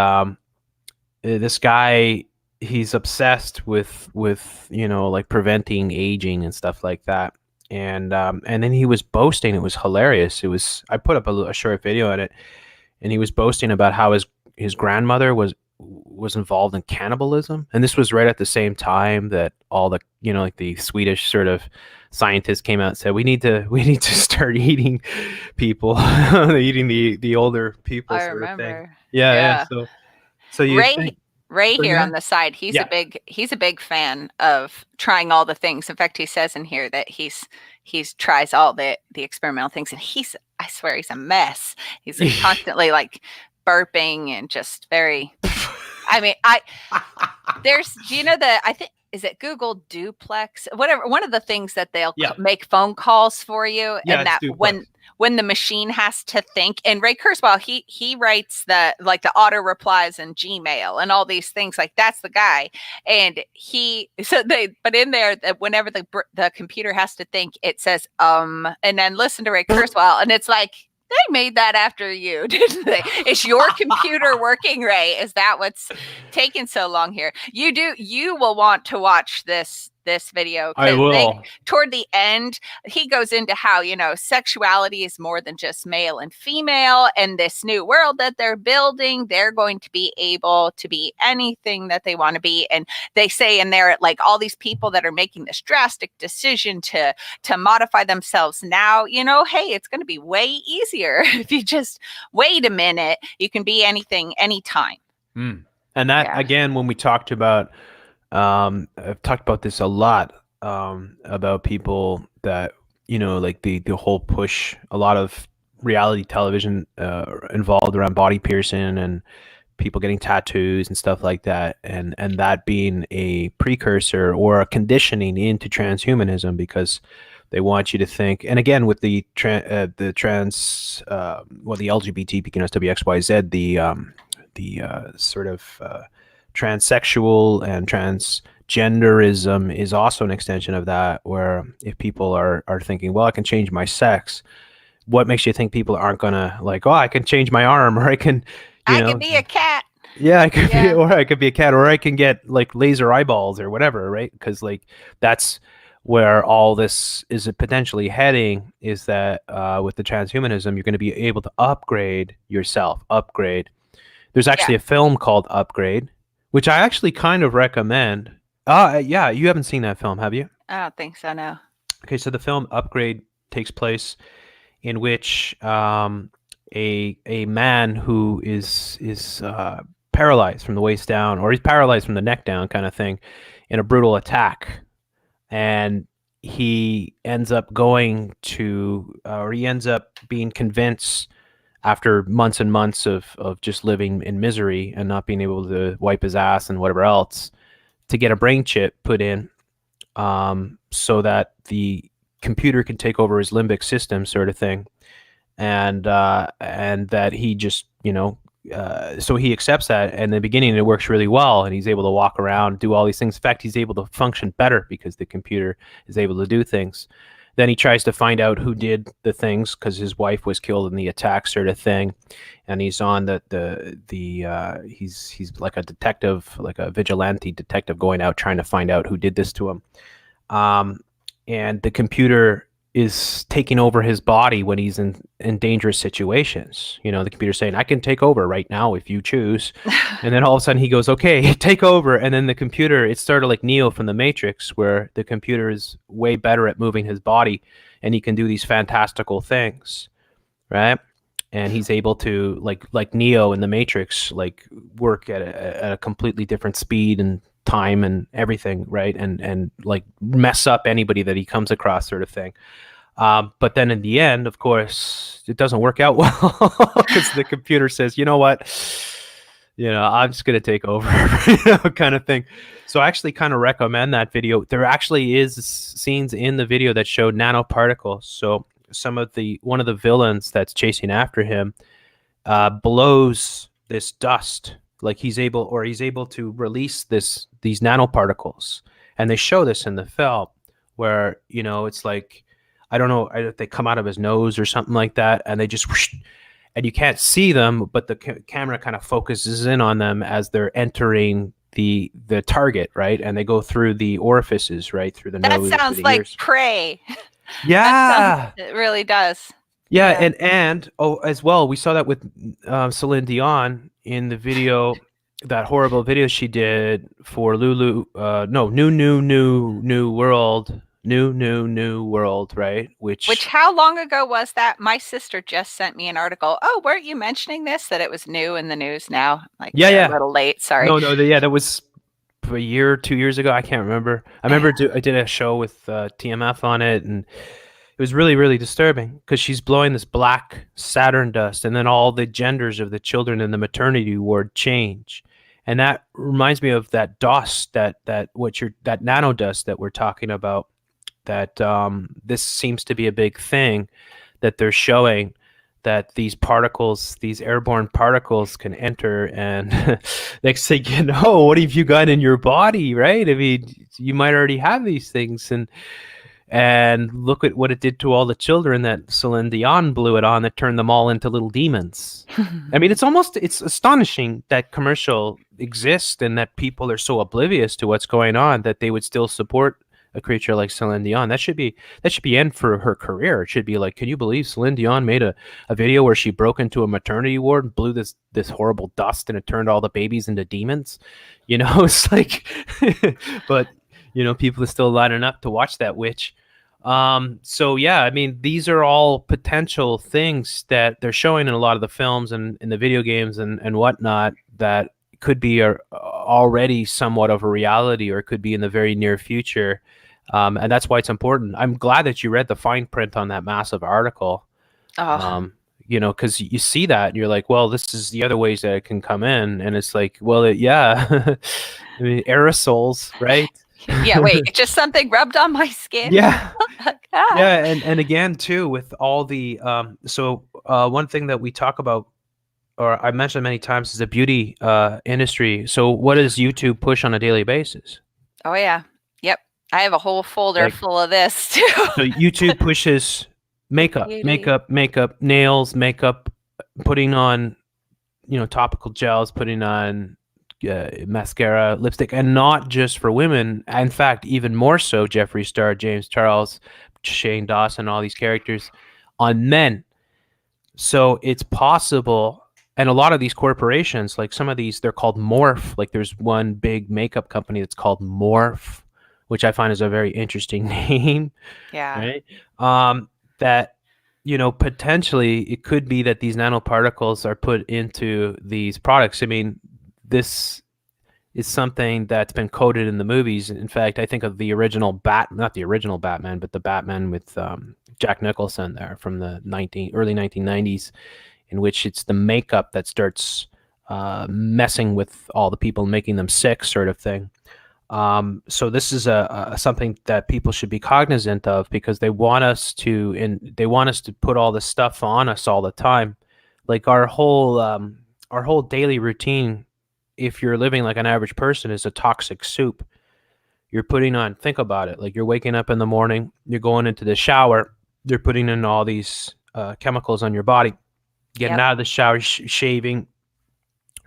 this guy, he's obsessed with like preventing aging and stuff like that. And then he was boasting. It was hilarious. I put up a short video on it, and he was boasting about how his grandmother was involved in cannibalism. And this was right at the same time that all the, like the Swedish sort of scientists came out and said, we need to start eating people, eating the older people. I remember. Yeah. So you Ray here on the side, he's a big fan of trying all the things. In fact, he says in here that he's tries all the experimental things, and I swear he's a mess. He's constantly like burping and just very. I mean, I think, is it Google Duplex? Whatever, one of the things that they'll make phone calls for you, and that when the machine has to think. And Ray Kurzweil, he writes the auto replies in Gmail and all these things. Like, that's the guy. And but in there, whenever the computer has to think, it says and then listen to Ray Kurzweil, and it's like, they made that after you, didn't they? Is your computer working, Ray? Is that what's taking so long here? You will want to watch this video. I will. Toward the end, he goes into how, sexuality is more than just male and female, and this new world that they're building, they're going to be able to be anything that they want to be. And they say in there, like, all these people that are making this drastic decision to modify themselves now, hey, it's going to be way easier if you just wait a minute. You can be anything, anytime. And that, again, when we talked about, I've talked about this a lot, about people that, like the whole push, a lot of reality television involved around body piercing and people getting tattoos and stuff like that, and that being a precursor or a conditioning into transhumanism, because they want you to think. And again, with the LGBT, PQNSWXYZ, the sort of transsexual and transgenderism is also an extension of that, where if people are thinking, well, I can change my sex, what makes you think people aren't gonna like, oh, I can change my arm, or I can, I could be a cat. yeah, I could be, or I could be a cat, or I can get like laser eyeballs or whatever, right? Because like that's where all this is potentially heading, is that with the transhumanism, you're going to be able to upgrade yourself, upgrade. There's actually a film called Upgrade, which I actually kind of recommend. Yeah, you haven't seen that film, have you? I don't think so, no. Okay, so the film Upgrade takes place in which a man who is paralyzed from the waist down, or he's paralyzed from the neck down, kind of thing, in a brutal attack, and he ends up going to, or he ends up being convinced after months and months of just living in misery and not being able to wipe his ass and whatever else, to get a brain chip put in, so that the computer can take over his limbic system, sort of thing, and that he just, so he accepts that, and in the beginning it works really well, and he's able to walk around, do all these things. In fact, he's able to function better because the computer is able to do things. Then he tries to find out who did the things, because his wife was killed in the attack, sort of thing, and he's on he's like a detective, like a vigilante detective, going out trying to find out who did this to him. And the computer is taking over his body when he's in dangerous situations. The computer saying, I can take over right now if you choose. And then all of a sudden he goes, okay, take over. And then the computer, it's sort of like Neo from the Matrix, where the computer is way better at moving his body, and he can do these fantastical things, right? And he's able to, like Neo in the Matrix, like work at a completely different speed and time and everything, right? And like mess up anybody that he comes across, sort of thing. But then in the end, of course, it doesn't work out well, because the computer says, you know what, I'm just going to take over, kind of thing. So I actually kind of recommend that video. There actually is scenes in the video that show nanoparticles. So one of the villains that's chasing after him blows this dust, like he's able to release these nanoparticles, and they show this in the film, where it's like, I don't know if they come out of his nose or something like that, and they just whoosh, and you can't see them, but the camera kind of focuses in on them as they're entering the target, right? And they go through the orifices, right, through the nose. That sounds like ears. Prey. Yeah, it really does. Yeah, and as well, we saw that with Celindion in the video, that horrible video she did for New World, right? Which how long ago was that? My sister just sent me an article. Oh, weren't you mentioning this, that it was new in the news now? Like, a little late. Sorry. No, that was a year or 2 years ago. I can't remember. I remember I did a show with TMF on it, and it was really, really disturbing, because she's blowing this black Saturn dust, and then all the genders of the children in the maternity ward change. And that reminds me of that dust, that nano dust that we're talking about, that this seems to be a big thing, that they're showing that these particles, these airborne particles, can enter, and next thing you know, what have you got in your body, right? I mean, you might already have these things, and look at what it did to all the children that Celindion blew it on, that turned them all into little demons. I mean, it's astonishing that commercial exists, and that people are so oblivious to what's going on that they would still support a creature like Celindion. That should be end for her career. It should be like, can you believe Celindion made a video where she broke into a maternity ward and blew this horrible dust, and it turned all the babies into demons? It's like, but people are still lining up to watch that witch. So yeah, I mean, these are all potential things that they're showing in a lot of the films and in the video games and whatnot, that could be already somewhat of a reality, or it could be in the very near future. And that's why it's important. I'm glad that you read the fine print on that massive article. Because you see that and you're like, well, this is the other ways that it can come in. And it's like, well, I mean, aerosols, right? Yeah, wait, just something rubbed on my skin. Yeah. Yeah, and again too, with all the one thing that we talk about or I mentioned many times, is the beauty industry. So what does YouTube push on a daily basis? Oh yeah. Yep. I have a whole folder Like, full of this too. so YouTube pushes makeup, Beauty. makeup, makeup, nails, makeup, putting on, topical gels, putting on mascara, lipstick, and not just for women. In fact, even more so, Jeffree Star, James Charles, Shane Dawson, all these characters on men. So it's possible, and a lot of these corporations, like some of these, they're called Morph. Like there's one big makeup company that's called Morph, which I find is a very interesting name, Yeah. right? That potentially it could be that these nanoparticles are put into these products. I mean, this is something that's been coded in the movies. In fact, I think of the original not the original Batman, but the Batman with Jack Nicholson there from the early 1990s, in which it's the makeup that starts messing with all the people, making them sick, sort of thing. So this is something that people should be cognizant of, because they want us to put all this stuff on us all the time. Like our whole daily routine, if you're living like an average person, is a toxic soup. You're putting on, think about it, like you're waking up in the morning, you're going into the shower, you're putting in all these chemicals on your body, getting Yep. out of the shower, shaving,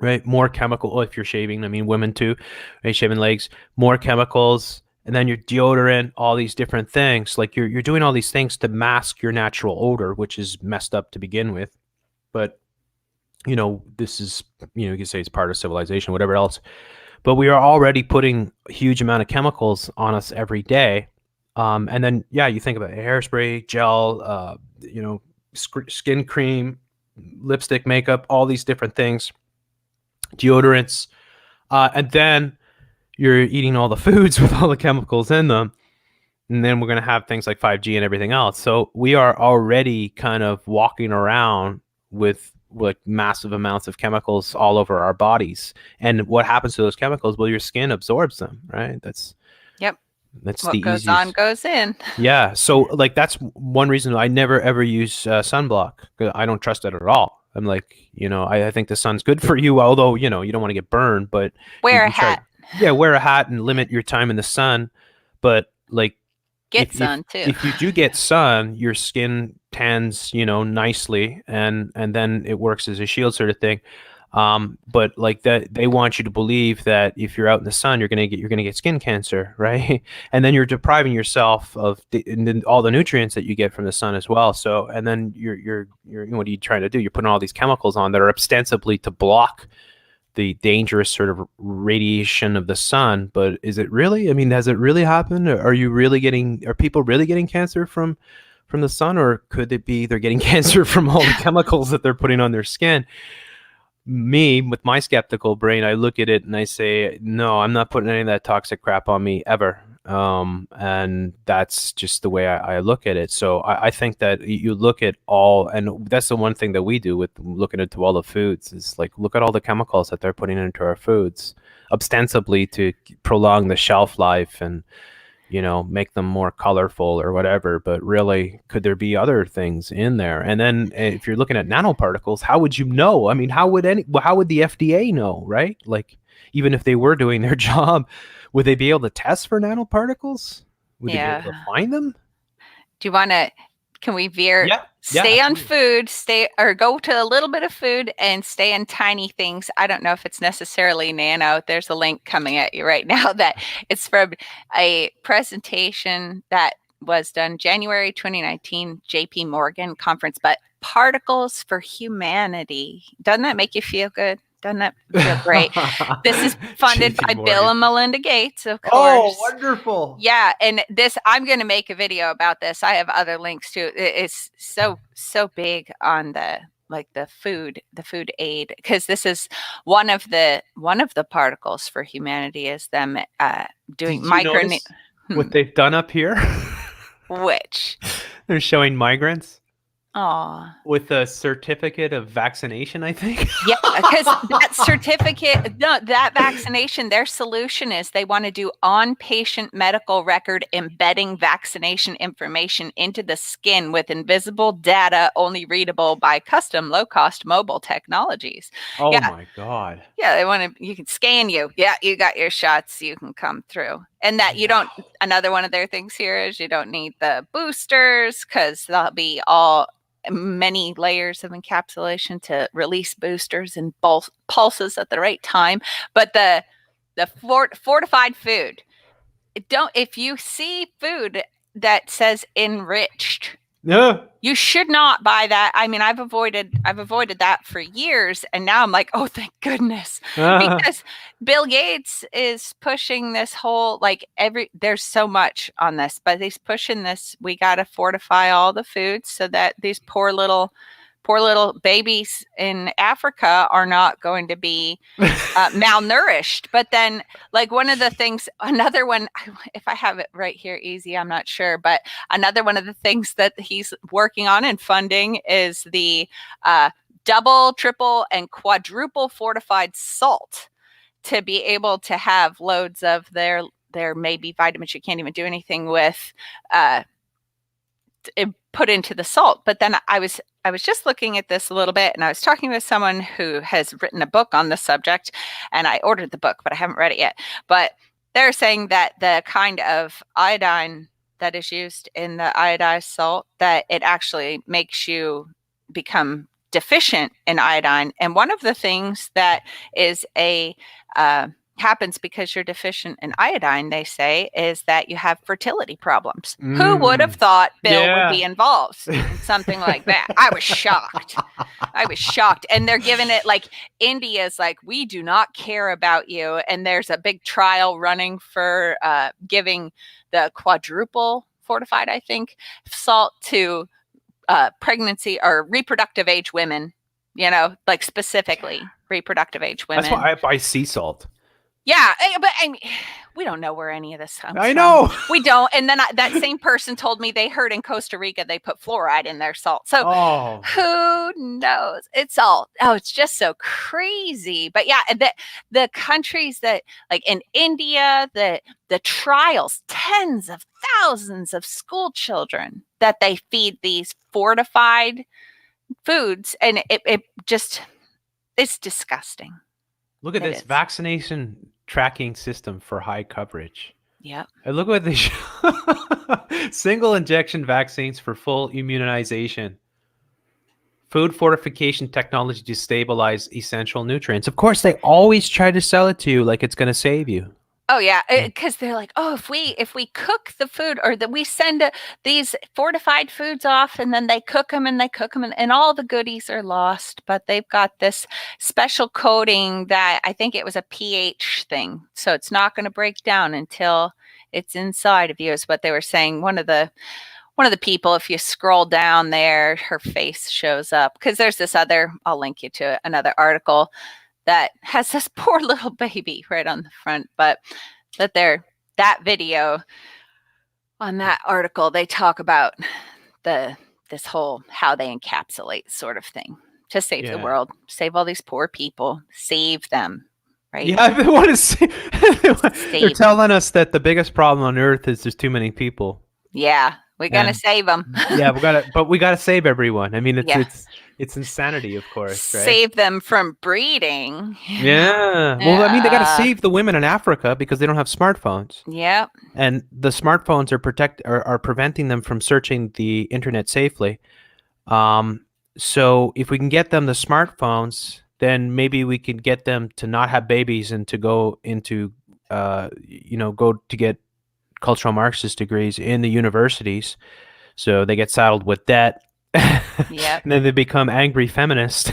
right? More chemical. Oh, if you're shaving, I mean, women too, right? Shaving legs, more chemicals, and then your deodorant, all these different things. Like you're doing all these things to mask your natural odor, which is messed up to begin with. But this is, you can say it's part of civilization, whatever else. But we are already putting a huge amount of chemicals on us every day. And then, yeah, you think about it, hairspray, gel, skin cream, lipstick, makeup, all these different things, deodorants. And then you're eating all the foods with all the chemicals in them. And then we're going to have things like 5G and everything else. So we are already kind of walking around with like massive amounts of chemicals all over our bodies. And what happens to those chemicals? Well, your skin absorbs them, right? That's Yep. What What the goes on easiest. goes in. Yeah. So like that's one reason I never ever use sunblock. I don't trust it at all. I'm like, I think the sun's good for you, although, you don't want to get burned, but Wear a you try, hat. yeah, wear a hat and limit your time in the sun. But like, Get sun too. if you do get sun, your skin tans, nicely, and then it works as a shield sort of thing. But like that, they want you to believe that if you're out in the sun, you're gonna get skin cancer, right? And then you're depriving yourself of and then all the nutrients that you get from the sun as well. So, and then you're what are you trying to do? You're putting all these chemicals on that are ostensibly to block the dangerous sort of radiation of the sun. But is it really? I mean, has it really happened? Are people really getting cancer from the sun, or could it be they're getting cancer from all the chemicals that they're putting on their skin? Me, with my skeptical brain, I look at it and I say, no, I'm not putting any of that toxic crap on me ever. And that's just the way I look at it. So I think that you look at all, and that's the one thing that we do with looking into all the foods, is like, look at all the chemicals that they're putting into our foods, ostensibly to prolong the shelf life and, make them more colorful or whatever. But really, could there be other things in there? And then if you're looking at nanoparticles, how would you know? I mean, how would the FDA know, right? Like, even if they were doing their job, would they be able to test for nanoparticles? Would they be able to find them? Do you want to, can we veer? Yeah. Stay on food, go to a little bit of food and stay in tiny things. I don't know if it's necessarily nano. There's a link coming at you right now that it's from a presentation that was done January 2019 JP Morgan conference, but particles for humanity. Doesn't that make you feel good? Doesn't that feel great? This is funded by Bill and Melinda Gates, of course. Oh, wonderful. Yeah, and I'm going to make a video about this. I have other links too. It's so big on the food aid, because this is one of the particles for humanity is them doing micro. What they've done up here? Which They're showing migrants. Aw. with a certificate of vaccination, I think. Yeah, because that certificate, no, that vaccination, their solution is they want to do on-patient medical record embedding vaccination information into the skin with invisible data only readable by custom low-cost mobile technologies. Oh Yeah, my God. yeah, they want to, you can scan you. Yeah, you got your shots, you can come through. And that you don't, another one of their things here is you don't need the boosters because they'll be all many layers of encapsulation to release boosters and pulses at the right time. But the fortified food, don't, if you see food that says enriched, Yeah. you should not buy that. I mean, I've avoided that for years, and now I'm like, oh, thank goodness, because Bill Gates is pushing this whole, like, there's so much on this, but he's pushing this. We got to fortify all the foods so that these poor little babies in Africa are not going to be malnourished. But then, like, one of the things, another one, if I have it right here easy, I'm not sure, but another one of the things that he's working on and funding is the double, triple, and quadruple fortified salt to be able to have loads of their maybe vitamins you can't even do anything with put into the salt. But then I was just looking at this a little bit, and I was talking with someone who has written a book on the subject, and I ordered the book, but I haven't read it yet. But they're saying that the kind of iodine that is used in the iodized salt, that it actually makes you become deficient in iodine. And one of the things that is happens because you're deficient in iodine, they say, is that you have fertility problems. Who would have thought Bill would be involved in something like that? I was shocked. And they're giving it, like, India's like, we do not care about you. And there's a big trial running for giving the quadruple fortified, I think, salt to pregnancy or reproductive age women, like specifically reproductive age women. That's why I buy sea salt. Yeah, but I mean, we don't know where any of this comes from. I know. We don't. And then that same person told me they heard in Costa Rica they put fluoride in their salt. So who knows? It's just so crazy. But yeah, the countries that, like in India, the trials, tens of thousands of school children that they feed these fortified foods, and it just, it's disgusting. Look at this vaccination tracking system for high coverage. Yeah. And look what they single injection vaccines for full immunization. Food fortification technology to stabilize essential nutrients. Of course, they always try to sell it to you like it's going to save you. Oh yeah, because they're like, oh, if we cook the food, or that we send these fortified foods off, and then they cook them and all the goodies are lost. But they've got this special coating that I think it was a pH thing, so it's not going to break down until it's inside of you, is what they were saying. One of the people, if you scroll down there, her face shows up, because there's this other, I'll link you to another article that has this poor little baby right on the front. But that video on that article, they talk about this whole how they encapsulate sort of thing to save the world, save all these poor people, save them, right? Yeah, they want to save. They're telling us that the biggest problem on Earth is there's too many people. Yeah, we're gonna save them. Yeah, we gotta save everyone. I mean, it's insanity, of course. Right? Save them from breeding. Yeah. Well, I mean, they got to save the women in Africa because they don't have smartphones. Yeah. And the smartphones are preventing them from searching the internet safely. So if we can get them the smartphones, then maybe we could get them to not have babies and to go into, go to get cultural Marxist degrees in the universities. So they get saddled with debt. Yeah. And then they become angry feminists.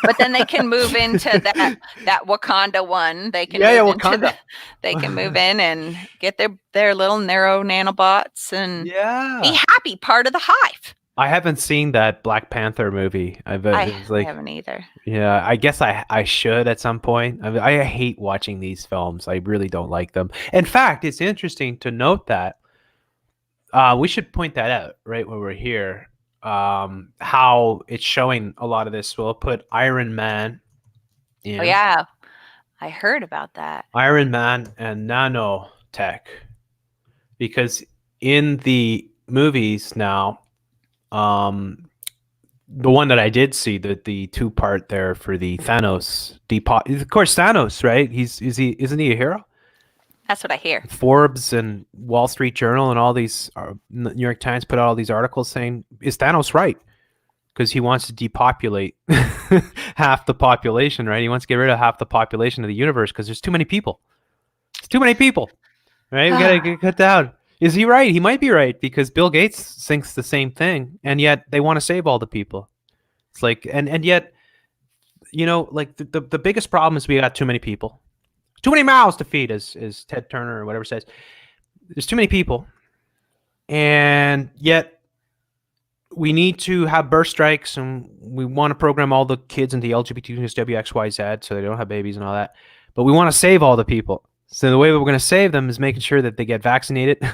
But then they can move into that Wakanda one. They can Wakanda. They can move in and get their little nanobots and be happy, part of the hive. I haven't seen that Black Panther movie. I haven't either. Yeah, I guess I should at some point. I hate watching these films. I really don't like them. In fact, it's interesting to note that we should point that out right when we're here. how it's showing a lot of this. We'll put Iron Man in. Oh yeah, I heard about that. Iron Man and nanotech, because in the movies now, the one that I did see, the two-part there for the Thanos of course Thanos, right? Isn't he a hero? That's what I hear. Forbes and Wall Street Journal and all these New York Times put out all these articles saying, is Thanos right? Because he wants to depopulate half the population, right? He wants to get rid of half the population of the universe because there's too many people. It's too many people, right? We gotta get cut down. Is he right? He might be right, because Bill Gates thinks the same thing, and yet they want to save all the people. It's like, and yet, like the biggest problem is we got too many people. Too many mouths to feed, as Ted Turner or whatever says. There's too many people, and yet we need to have birth strikes, and we want to program all the kids into LGBT WXYZ so they don't have babies and all that. But we want to save all the people. So the way we're going to save them is making sure that they get vaccinated. Right?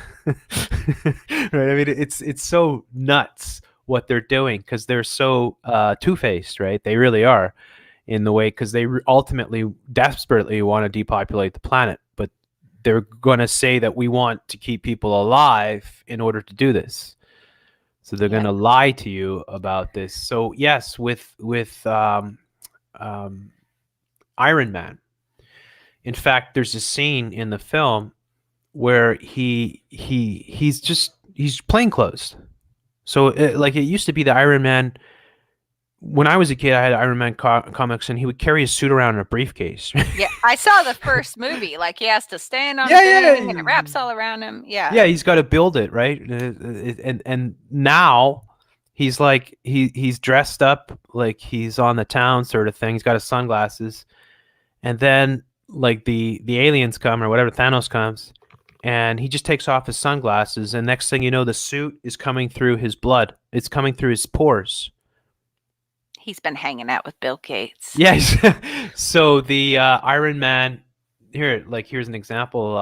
I mean, it's so nuts what they're doing, because they're so two-faced, right? They really are. In the way, because they ultimately desperately want to depopulate the planet, but they're going to say that we want to keep people alive in order to do this. So they're going to lie to you about this. So yes, with Iron Man, in fact, there's a scene in the film where he's plainclothes. So like it used to be the Iron Man. When I was a kid, I had Iron Man comics, and he would carry his suit around in a briefcase. Yeah, I saw the first movie. Like, he has to stand on a thing, and it wraps all around him. Yeah. Yeah, he's got to build it, right? And now he's like he's dressed up like he's on the town sort of thing. He's got his sunglasses, and then like the aliens come, or whatever, Thanos comes, and he just takes off his sunglasses, and next thing you know, the suit is coming through his blood. It's coming through his pores. He's been hanging out with Bill Gates. Yes. So the Iron Man here's an example.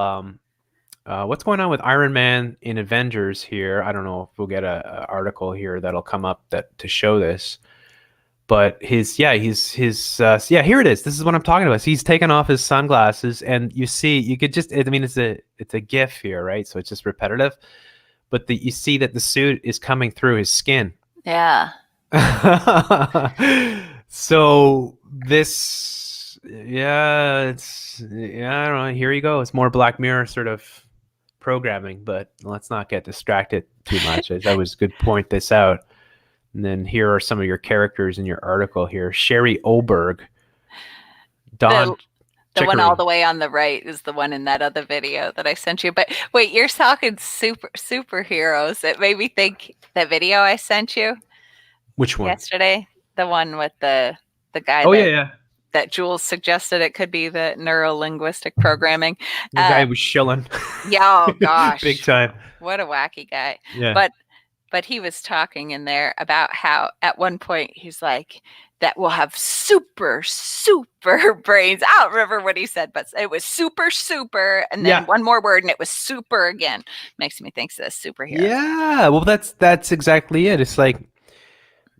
What's going on with Iron Man in Avengers here? I don't know if we'll get a article here that'll come up to show this. But here it is. This is what I'm talking about. So he's taken off his sunglasses, and you could just, I mean, it's a GIF here, right? So it's just repetitive. But you see that the suit is coming through his skin. Yeah. So this, I don't know. Here you go. It's more Black Mirror sort of programming, but let's not get distracted too much. That was a good point this out. And then here are some of your characters in your article here. Sherry Oberg, Don. The one all the way on the right is the one in that other video that I sent you. But wait, you're talking superheroes. It made me think that video I sent you. Which one? Yesterday, the one with the guy. Oh, yeah. That Jules suggested it could be the neuro-linguistic programming. The guy was shilling. Yeah, oh gosh. Big time. What a wacky guy. Yeah. But he was talking in there about how at one point he's like, that will have super brains. I don't remember what he said, but it was super, and then one more word, and it was super again. Makes me think of superheroes. Yeah, well, that's exactly it. It's like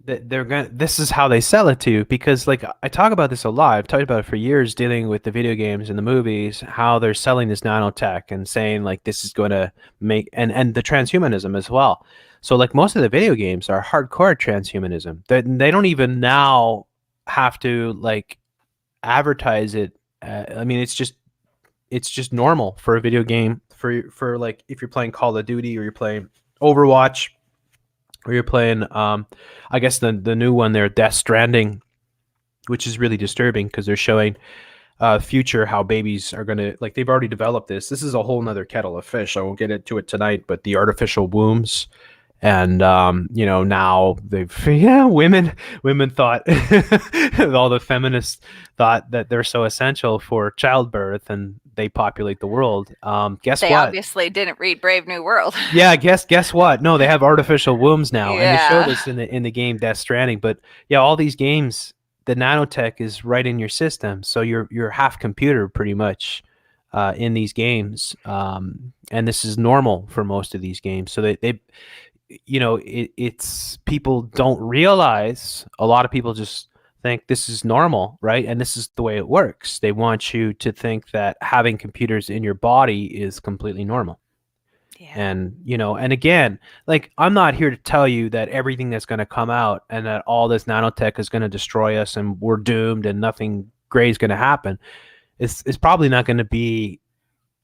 this is how they sell it to you, because like I talk about this a lot. I've talked about it for years, dealing with the video games and the movies, how they're selling this nanotech and saying like this is going to make and the transhumanism as well. So like most of the video games are hardcore transhumanism. They don't even now have to like advertise it. I mean, it's just normal for a video game, for like if you're playing Call of Duty or you're playing Overwatch, or you're playing I guess the new one there, Death Stranding, which is really disturbing because they're showing future how babies are going to, like, they've already developed this. This is a whole nother kettle of fish. I won't get into it tonight, but the artificial wombs. And now women thought all the feminists thought that they're so essential for childbirth, and they populate the world. Guess what? They obviously didn't read Brave New World. Yeah, guess what? No, they have artificial wombs now, and they show this in the game Death Stranding. But yeah, all these games, the nanotech is right in your system, so you're half computer pretty much in these games, and this is normal for most of these games. So they it's people don't realize, a lot of people just think this is normal, right? And this is the way it works. They want you to think that having computers in your body is completely normal. Yeah. And, and again, like, I'm not here to tell you that everything that's going to come out and that all this nanotech is going to destroy us and we're doomed and nothing great is going to happen. It's probably not going to be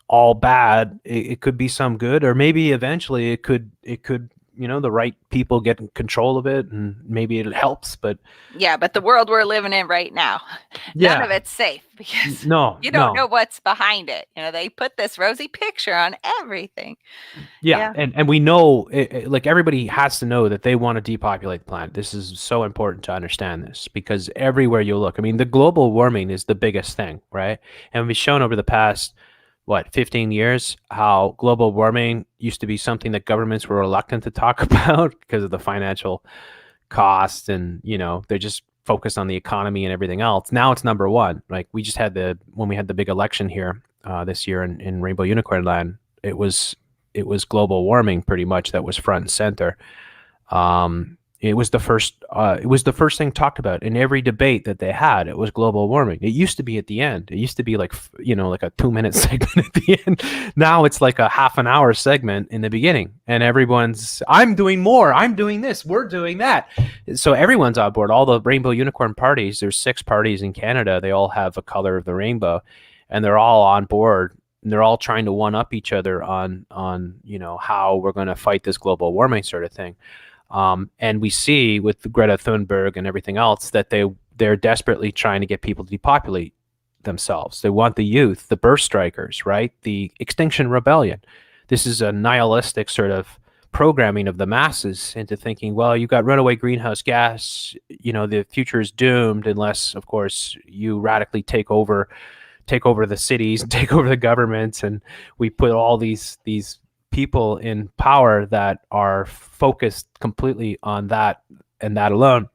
all bad. It could be some good, or maybe eventually it could, the right people get in control of it and maybe it helps. But yeah, but the world we're living in right now, none of it's safe because you don't know what's behind it. They put this rosy picture on everything. Yeah. And we know, like, everybody has to know that they want to depopulate the planet. This is so important to understand this, because everywhere you look, I mean, the global warming is the biggest thing, right? And we've shown over the past 15 years, how global warming used to be something that governments were reluctant to talk about because of the financial cost, and they're just focused on the economy and everything else. Now it's number one. Like, we just had when we had the big election here this year in Rainbow Unicorn Land, it was global warming pretty much that was front and center. It was the first thing talked about in every debate that they had. It was global warming. It used to be at the end. It used to be like, like a 2-minute segment at the end. Now it's like a half an hour segment in the beginning, and everyone's, I'm doing more, I'm doing this, we're doing that. So everyone's on board. All the Rainbow Unicorn parties, there's 6 parties in Canada. They all have a color of the rainbow, and they're all on board. And they're all trying to one up each other on how we're going to fight this global warming sort of thing. And we see with Greta Thunberg and everything else that they're desperately trying to get people to depopulate themselves. They want the youth, the birth strikers, right? The Extinction Rebellion. This is a nihilistic sort of programming of the masses into thinking, well, you got runaway greenhouse gas, the future is doomed unless, of course, you radically take over the cities and take over the governments, and we put all these people in power that are focused completely on that and that alone.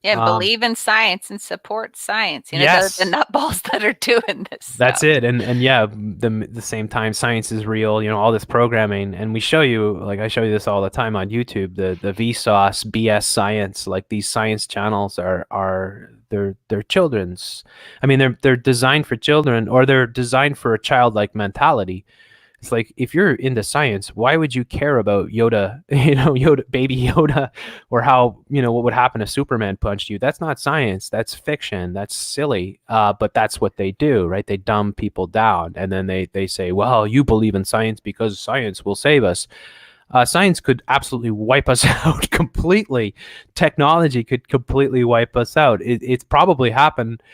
Yeah, and believe in science and support science. Yes. The nutballs that are doing this stuff. That's it. And yeah, the same time, science is real, all this programming. And we show you, like, I show you this all the time on YouTube, the Vsauce, BS science, like, these science channels they're children's. I mean, they're designed for children, or they're designed for a childlike mentality. It's like, if you're into science, why would you care about Yoda, baby Yoda, or how, what would happen if Superman punched you? That's not science. That's fiction. That's silly. But that's what they do, right? They dumb people down. And then they say, well, you believe in science because science will save us. Science could absolutely wipe us out completely. Technology could completely wipe us out. It's probably happened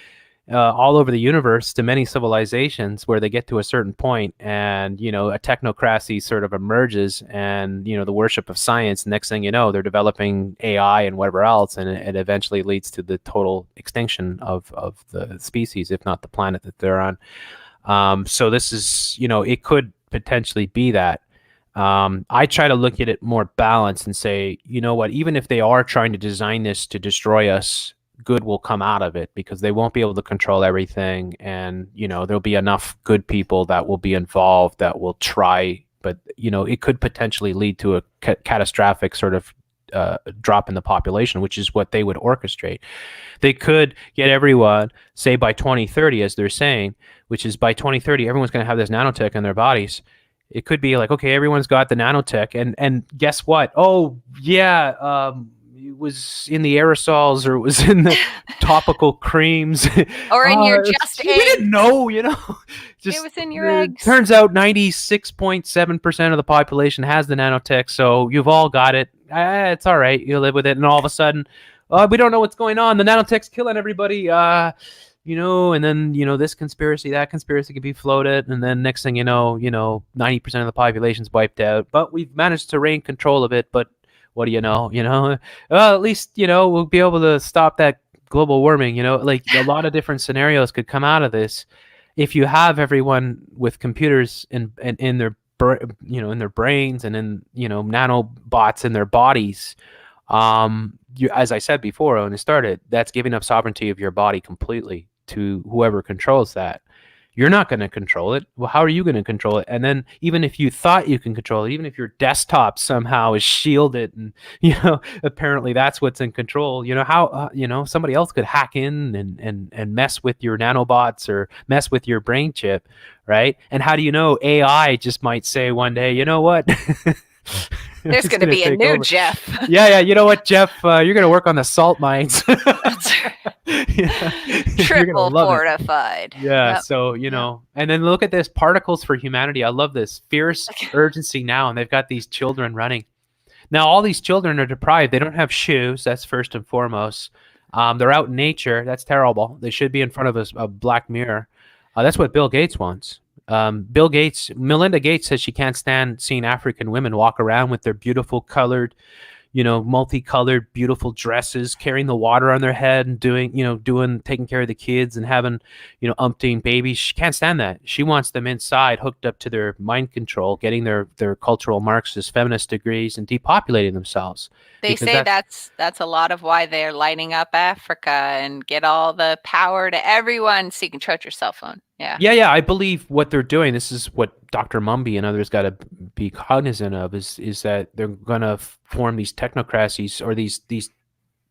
all over the universe to many civilizations, where they get to a certain point and, a technocracy sort of emerges, and, the worship of science. Next thing you know, they're developing AI and whatever else, and it eventually leads to the total extinction of the species, if not the planet that they're on. So this is, it could potentially be that. I try to look at it more balanced and say, you know what, even if they are trying to design this to destroy us, good will come out of it, because they won't be able to control everything. And, there'll be enough good people that will be involved that will try, but, it could potentially lead to a catastrophic sort of drop in the population, which is what they would orchestrate. They could get everyone, say by 2030, as they're saying, which is by 2030, everyone's going to have this nanotech in their bodies. It could be like, okay, everyone's got the nanotech, and guess what? Oh, yeah, it was in the aerosols, or it was in the topical creams, or in your just eggs. We didn't know, Just, it was in your eggs. Turns out 96.7% of the population has the nanotech, so you've all got it. It's all right. You live with it, and all of a sudden, we don't know what's going on. The nanotech's killing everybody. And then, this conspiracy, that conspiracy could be floated. And then next thing you know, 90% of the population's wiped out, but we've managed to rein control of it. But what do you know, well, at least, we'll be able to stop that global warming, like, a lot of different scenarios could come out of this. If you have everyone with computers in their, in their brains, and in, nanobots in their bodies, as I said before when it started, that's giving up sovereignty of your body completely to whoever controls that. You're not going to control it. Well, how are you going to control it? And then even if you thought you can control it, even if your desktop somehow is shielded and, apparently that's what's in control, how, somebody else could hack in and mess with your nanobots or mess with your brain chip, right? And how do you know AI just might say one day, you know what? There's going to be a new Jeff. Yeah. You know what, Jeff? You're going to work on the salt mines. That's right. Triple fortified. Yeah. Yep. So, and then look at this, Particles for Humanity. I love this fierce urgency now. And they've got these children running. Now, all these children are deprived. They don't have shoes. That's first and foremost. They're out in nature. That's terrible. They should be in front of a black mirror. That's what Bill Gates wants. Melinda Gates says she can't stand seeing African women walk around with their beautiful colored, multicolored, beautiful dresses, carrying the water on their head and taking care of the kids and having, umpteen babies. She can't stand that. She wants them inside, hooked up to their mind control, getting their cultural Marxist feminist degrees and depopulating themselves. They say that's a lot of why they're lighting up Africa and get all the power to everyone so you can charge your cell phone. Yeah. I believe what they're doing. This is what Dr. Mumby and others got to be cognizant of is that they're going to form these technocracies or these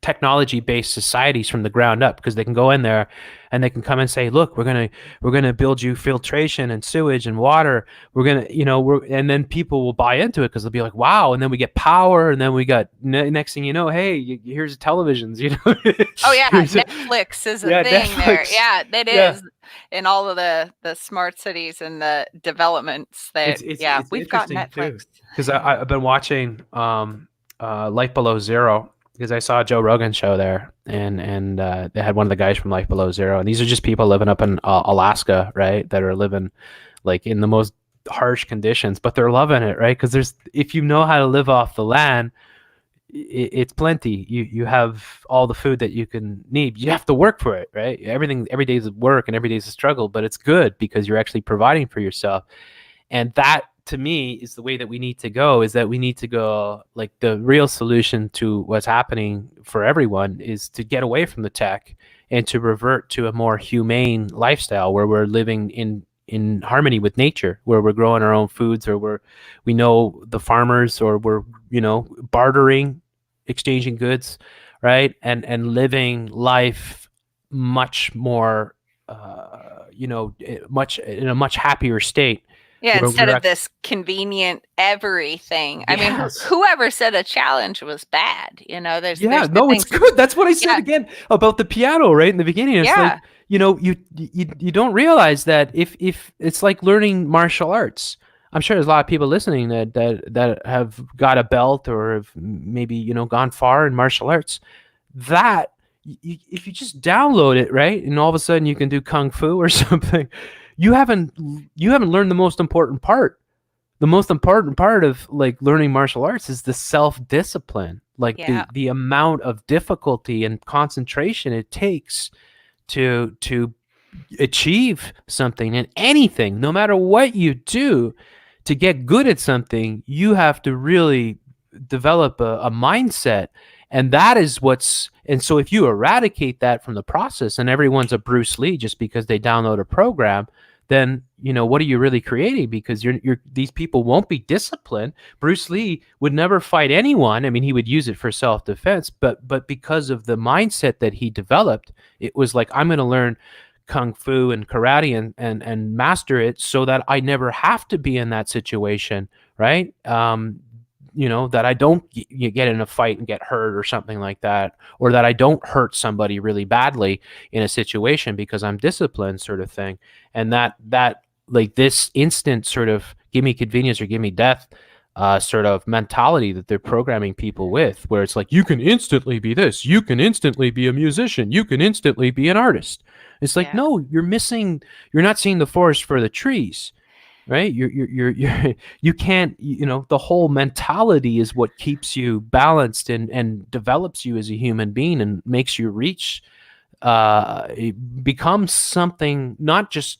technology-based societies from the ground up, because they can go in there and they can come and say, look, we're gonna build you filtration and sewage and water. We're gonna, and then people will buy into it because they'll be like, wow. And then we get power, and then we got next thing you know, hey, here's televisions. Oh yeah, Netflix is a thing Netflix. There. Yeah, it is. In all of the smart cities and the developments that we've got Netflix. Because I've been watching Life Below Zero, because I saw a Joe Rogan show there, and they had one of the guys from Life Below Zero, and these are just people living up in Alaska, right? That are living like in the most harsh conditions, but they're loving it, right? Because if you know how to live off the land, it's plenty. You have all the food that you can need. You have to work for it, right? Every day is work and every day is a struggle, but it's good because you're actually providing for yourself. And that, to me, is the way that we need to go, is that we need to go, like, the real solution to what's happening for everyone is to get away from the tech and to revert to a more humane lifestyle where we're living in harmony with nature, where we're growing our own foods, or we know the farmers, or we're, bartering, exchanging goods, right? And living life much more, in a much happier state. Yeah, instead of this convenient everything. I mean, whoever said a challenge was bad, there's it's good. That's what I said again about the piano, right? In the beginning. It's like, you don't realize that if it's like learning martial arts. I'm sure there's a lot of people listening that have got a belt or have maybe, gone far in martial arts. That if you just download it, right, and all of a sudden you can do kung fu or something, you haven't learned the most important part. The most important part of, like, learning martial arts is the self-discipline, like the amount of difficulty and concentration it takes to achieve something. And anything, no matter what you do, to get good at something, you have to really develop a mindset. And that is and so if you eradicate that from the process and everyone's a Bruce Lee just because they download a program, then, what are you really creating? Because these people won't be disciplined. Bruce Lee would never fight anyone. I mean, he would use it for self-defense, but because of the mindset that he developed, it was like, I'm going to learn kung fu and karate and master it so that I never have to be in that situation, right? That I don't get in a fight and get hurt or something like that, or that I don't hurt somebody really badly in a situation because I'm disciplined, sort of thing. And that like this instant sort of give me convenience or give me death sort of mentality that they're programming people with, where it's like, you can instantly be this, you can instantly be a musician, you can instantly be an artist. It's like, no, you're not seeing the forest for the trees. Right? You can't, the whole mentality is what keeps you balanced and develops you as a human being and makes you reach, become something, not just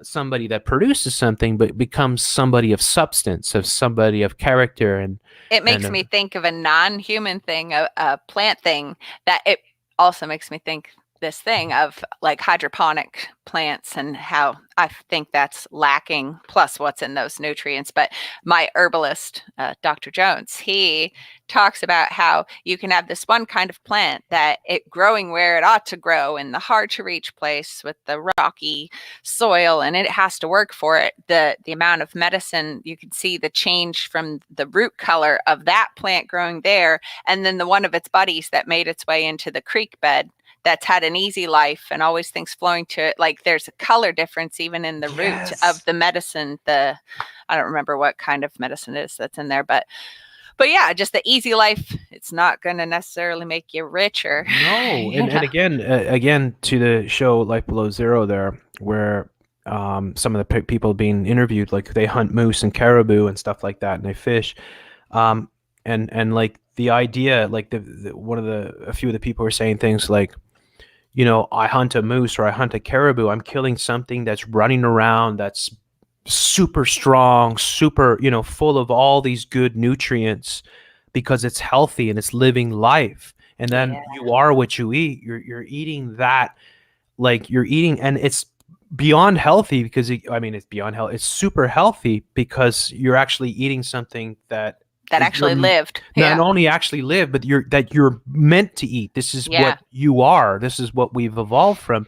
somebody that produces something, but becomes somebody of substance, of somebody of character. And it makes me think of a non-human thing, a plant thing, that it also makes me think this thing of like hydroponic plants and how I think that's lacking, plus what's in those nutrients. But my herbalist, Dr. Jones, he talks about how you can have this one kind of plant that it growing where it ought to grow in the hard to reach place with the rocky soil, and it has to work for it. The amount of medicine, you can see the change from the root color of that plant growing there, and then the one of its buddies that made its way into the creek bed that's had an easy life and always things flowing to it. Like there's a color difference even in the root of the medicine. I don't remember what kind of medicine it is that's in there, but yeah, just the easy life. It's not going to necessarily make you richer. No, and again to the show Life Below Zero there, where some of the people being interviewed, like they hunt moose and caribou and stuff like that, and they fish, and like the idea, like a few of the people were saying things like, you know, I hunt a moose or I hunt a caribou, I'm killing something that's running around, that's super strong, super, you know, full of all these good nutrients because it's healthy and it's living life. And then you are what you eat. You're eating that, like you're eating, and it's beyond healthy because it's beyond health. It's super healthy because you're actually eating something that actually lived. Not only actually live, but you're meant to eat. This is what you are. This is what we've evolved from.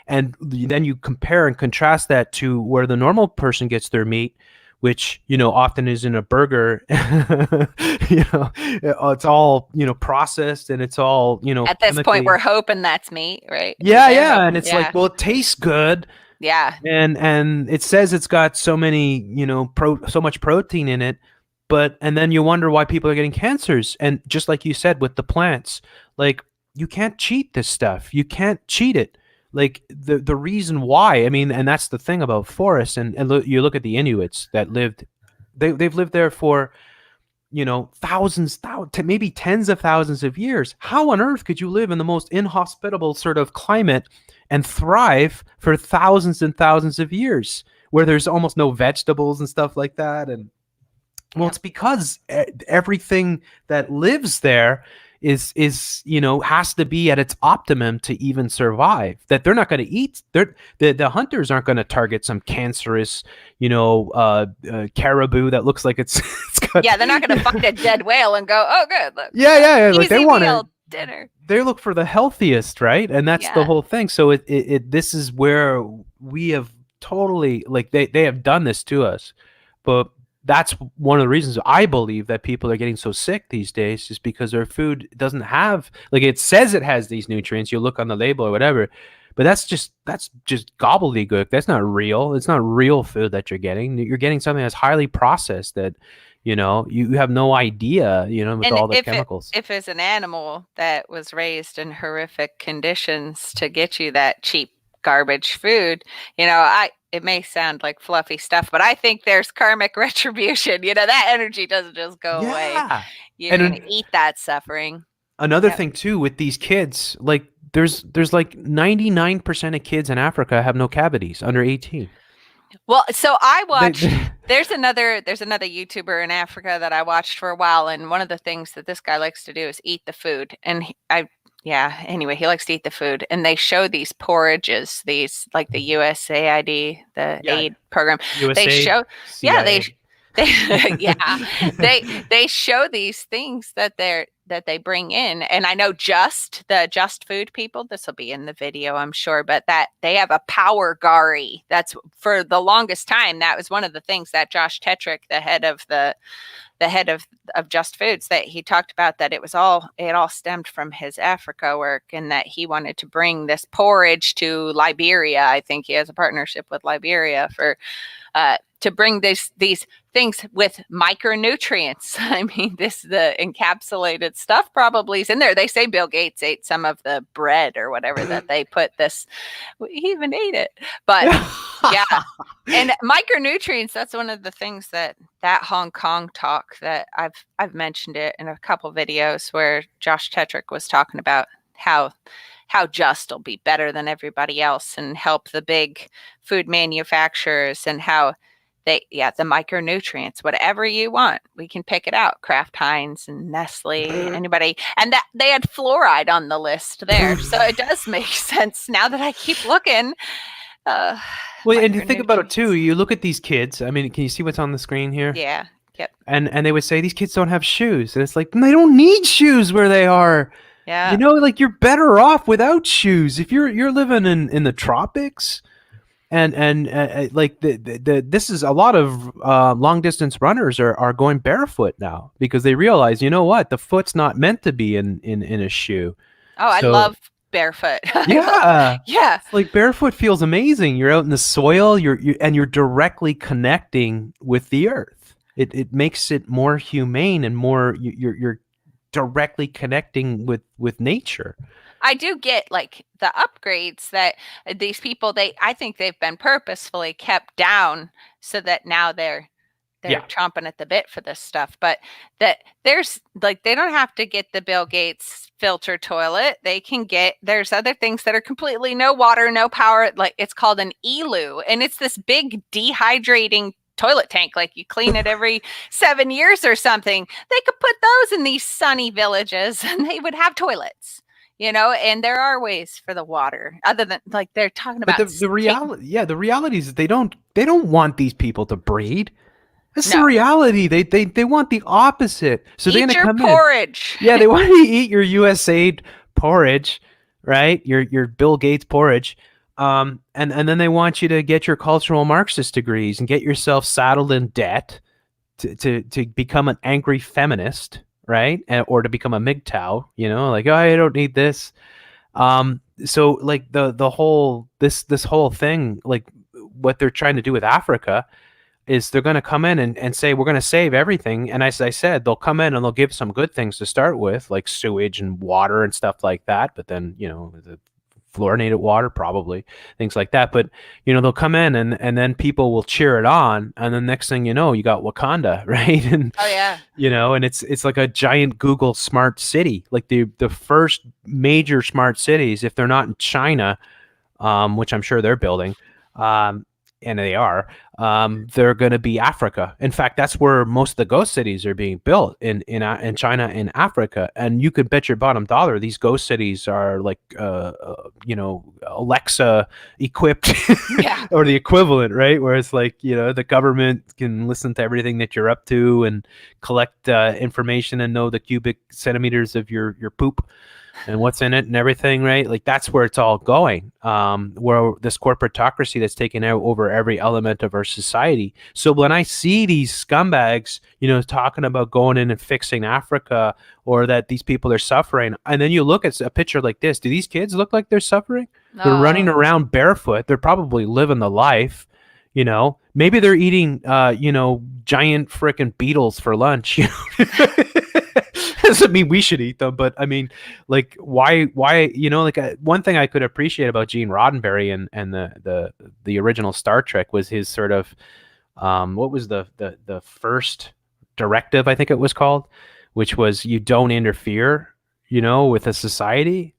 And then you compare and contrast that to where the normal person gets their meat, which, you know, often is in a burger. You know, it's all, you know, processed, and it's all, you know, at this point we're hoping that's meat, right? Yeah. And it's like, well, it tastes good. Yeah. And it says it's got so many, you know, so much protein in it. And then you wonder why people are getting cancers. And just like you said with the plants, like you can't cheat this stuff. You can't cheat it. Like the reason why, I mean, and that's the thing about forests. And you look at the Inuits that lived, they've lived there for, you know, thousands, maybe tens of thousands of years. How on earth could you live in the most inhospitable sort of climate and thrive for thousands and thousands of years where there's almost no vegetables and stuff like that? And well, it's because everything that lives there is you know, has to be at its optimum to even survive. That they're not going to eat. The hunters aren't going to target some cancerous, you know, caribou that looks like it's got. Yeah, they're not going to find a dead whale and go, oh, good. Look, Like they want dinner. They look for the healthiest, right? And that's the whole thing. So this is where we have totally, like they have done this to us, but that's one of the reasons I believe that people are getting so sick these days, is because their food doesn't have, like, it says it has these nutrients. You look on the label or whatever, but that's just gobbledygook. That's not real. It's not real food that you're getting. You're getting something that's highly processed that, you know, you have no idea, you know, with all the chemicals. If it's an animal that was raised in horrific conditions to get you that cheap garbage food, you know, it may sound like fluffy stuff, but I think there's karmic retribution. You know, that energy doesn't just go away. You're going to eat that suffering. Another thing too with these kids, like there's like 99% of kids in Africa have no cavities under 18. Well, so I watched, there's another YouTuber in Africa that I watched for a while. And one of the things that this guy likes to do is eat the food. And anyway, he likes to eat the food, and they show these porridges, these like the USAID, the aid program. USA, they show, CIA. they show these things that they bring in, and I know the Just Food people, this will be in the video, I'm sure, but that they have a power gari. That's for the longest time. That was one of the things that Josh Tetrick, the head of Just Foods, that he talked about, that it all stemmed from his Africa work, and that he wanted to bring this porridge to Liberia. I think he has a partnership with Liberia for to bring these things with micronutrients. I mean, the encapsulated stuff probably is in there. They say Bill Gates ate some of the bread or whatever that they put this. He even ate it, but yeah. And micronutrients, that's one of the things that Hong Kong talk that I've mentioned it in a couple videos where Josh Tetrick was talking about how Just will be better than everybody else and help the big food manufacturers, and how the micronutrients, whatever you want, we can pick it out. Kraft Heinz and Nestle, anybody, and that they had fluoride on the list there, so it does make sense now that I keep looking. Well, and you think about it too. You look at these kids. I mean, can you see what's on the screen here? Yeah. Yep. And they would say these kids don't have shoes, and it's like they don't need shoes where they are. Yeah. You know, like you're better off without shoes if you're living in the tropics. And like this is a lot of long distance runners are going barefoot now because they realize, you know what, the foot's not meant to be in a shoe. Oh, so, I love barefoot. Yeah. Yeah. It's like barefoot feels amazing. You're out in the soil, you're directly connecting with the earth. It makes it more humane and more you're directly connecting with nature. I do get like the upgrades that these people, I think they've been purposefully kept down so that now they're chomping at the bit for this stuff. But that there's like, they don't have to get the Bill Gates filter toilet. They can there's other things that are completely no water, no power. Like it's called an ELU, and it's this big dehydrating toilet tank. Like you clean it every 7 years or something. They could put those in these sunny villages and they would have toilets. You know, and there are ways for the water other than like they're talking about. But the reality, the reality is they don't want these people to breed. That's the reality. They want the opposite. So they're gonna come porridge. Yeah, they want you to eat your USAID porridge, right? Your Bill Gates porridge. And then they want you to get your cultural Marxist degrees and get yourself saddled in debt to become an angry feminist. Right. Or to become a MGTOW, you know, like, oh, I don't need this. So like the whole, this whole thing, like what they're trying to do with Africa is they're going to come in and say, we're going to save everything. And as I said, they'll come in and they'll give some good things to start with, like sewage and water and stuff like that. But then, you know, the fluorinated water, probably things like that. But, you know, they'll come in and then people will cheer it on. And then next thing you know, you got Wakanda, right? And, oh, yeah. You know, and it's like a giant Google smart city, like the first major smart cities, if they're not in China, which I'm sure they're building, and they are, they're going to be Africa. In fact, that's where most of the ghost cities are being built in China and Africa. And you could bet your bottom dollar these ghost cities are like, you know, Alexa equipped or the equivalent, right? Where it's like, you know, the government can listen to everything that you're up to and collect information and know the cubic centimeters of your poop and what's in it and everything, right? Like that's where it's all going, where this corporatocracy that's taken out over every element of our society. So when I see these scumbags, you know, talking about going in and fixing Africa or that these people are suffering, and then you look at a picture like this, do these kids look like they're suffering? No. They're running around barefoot. They're probably living the life, you know, maybe they're eating, you know, giant frickin' beetles for lunch, you know? Doesn't mean we should eat them, but I mean, like, why, you know, like one thing I could appreciate about Gene Roddenberry and the original Star Trek was his sort of, what was the first directive, I think it was called, which was you don't interfere, you know, with a society.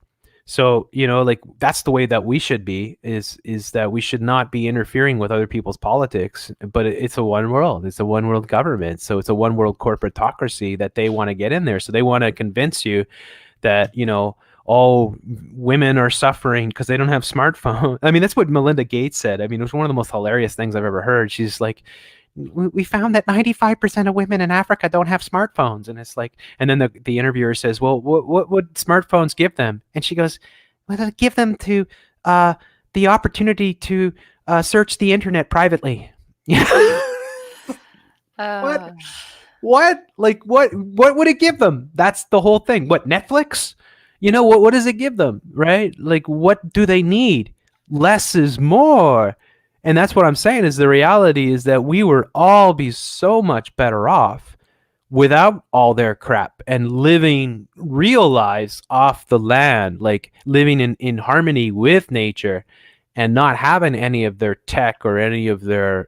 So, you know, like that's the way that we should be is that we should not be interfering with other people's politics, but it's a one world. It's a one world government. So it's a one world corporatocracy that they want to get in there. So they want to convince you that, you know, all women are suffering because they don't have smartphones. I mean, that's what Melinda Gates said. I mean, it was one of the most hilarious things I've ever heard. She's like, we found that 95% of women in Africa don't have smartphones. And it's like, and then the interviewer says, well, what would smartphones give them? And she goes, well, they'll give them to the opportunity to search the internet privately. What? Like, what would it give them? That's the whole thing. What, Netflix? You know, what does it give them, right? Like, what do they need? Less is more. And that's what I'm saying is the reality is that we would all be so much better off without all their crap and living real lives off the land, like living in harmony with nature and not having any of their tech or any of their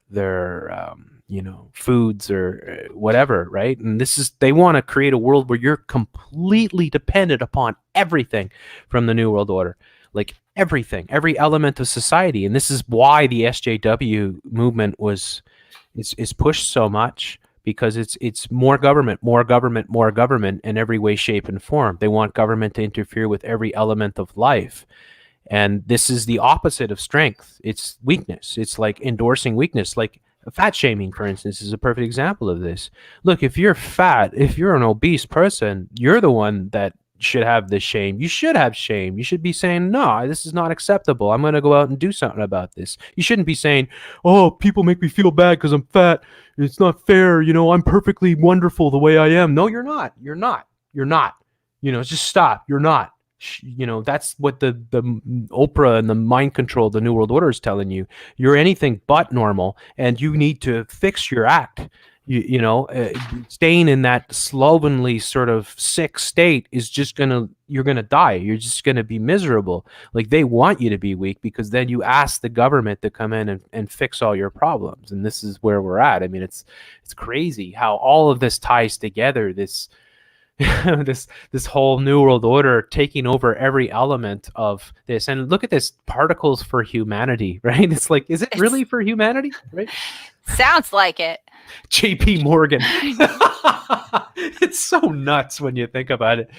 you know, foods or whatever, right? And they want to create a world where you're completely dependent upon everything from the New World Order. Like everything, every element of society. And this is why the SJW movement was is pushed so much because it's more government, more government, more government in every way, shape, and form. They want government to interfere with every element of life. And this is the opposite of strength. It's weakness. It's like endorsing weakness. Like fat shaming, for instance, is a perfect example of this. Look, if you're fat, if you're an obese person, you're the one that should have the shame. You should have shame. You should be saying, no, this is not acceptable. I'm going to go out and do something about this. You shouldn't be saying, oh, people make me feel bad because I'm fat. It's not fair. You know, I'm perfectly wonderful the way I am. No, you're not. You're not. You're not. You know, just stop. You're not. You know, that's what the Oprah and the mind control, the New World Order is telling you. You're anything but normal, and you need to fix your act. You know, staying in that slovenly sort of sick state is just you're gonna die. You're just gonna be miserable. Like, they want you to be weak because then you ask the government to come in and fix all your problems. And this is where we're at. I mean, it's crazy how all of this ties together. This this whole New World Order taking over every element of this. And look at this, particles for humanity, right? It's like, is it really for humanity? Right? Sounds like it. JP Morgan. It's so nuts when you think about it.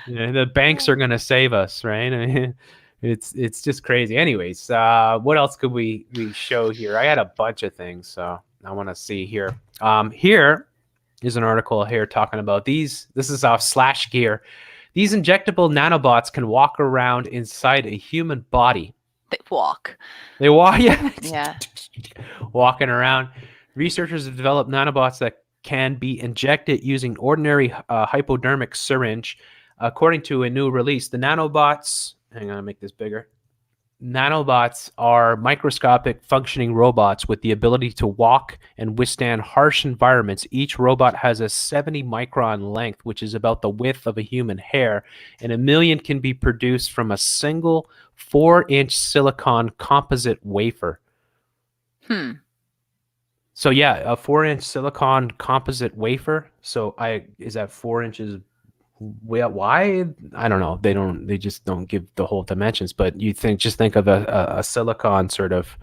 You know, the banks are going to save us, right? I mean, it's just crazy. Anyways, what else could we show here? I had a bunch of things, so I want to see here. Here is an article here talking about these. This is off Slash Gear. These injectable nanobots can walk around inside a human body. They walk. They walk, yeah. Yeah. Walking around. Researchers have developed nanobots that can be injected using ordinary hypodermic syringe. According to a new release, the nanobots, hang on, I'll make this bigger. Nanobots are microscopic functioning robots with the ability to walk and withstand harsh environments. Each robot has a 70 micron length, which is about the width of a human hair, and 1 million can be produced from a single 4-inch silicon composite wafer. So yeah, a 4-inch silicon composite wafer. So is that 4 inches wide? I don't know. They just don't give the whole dimensions, but just think of a silicon sort of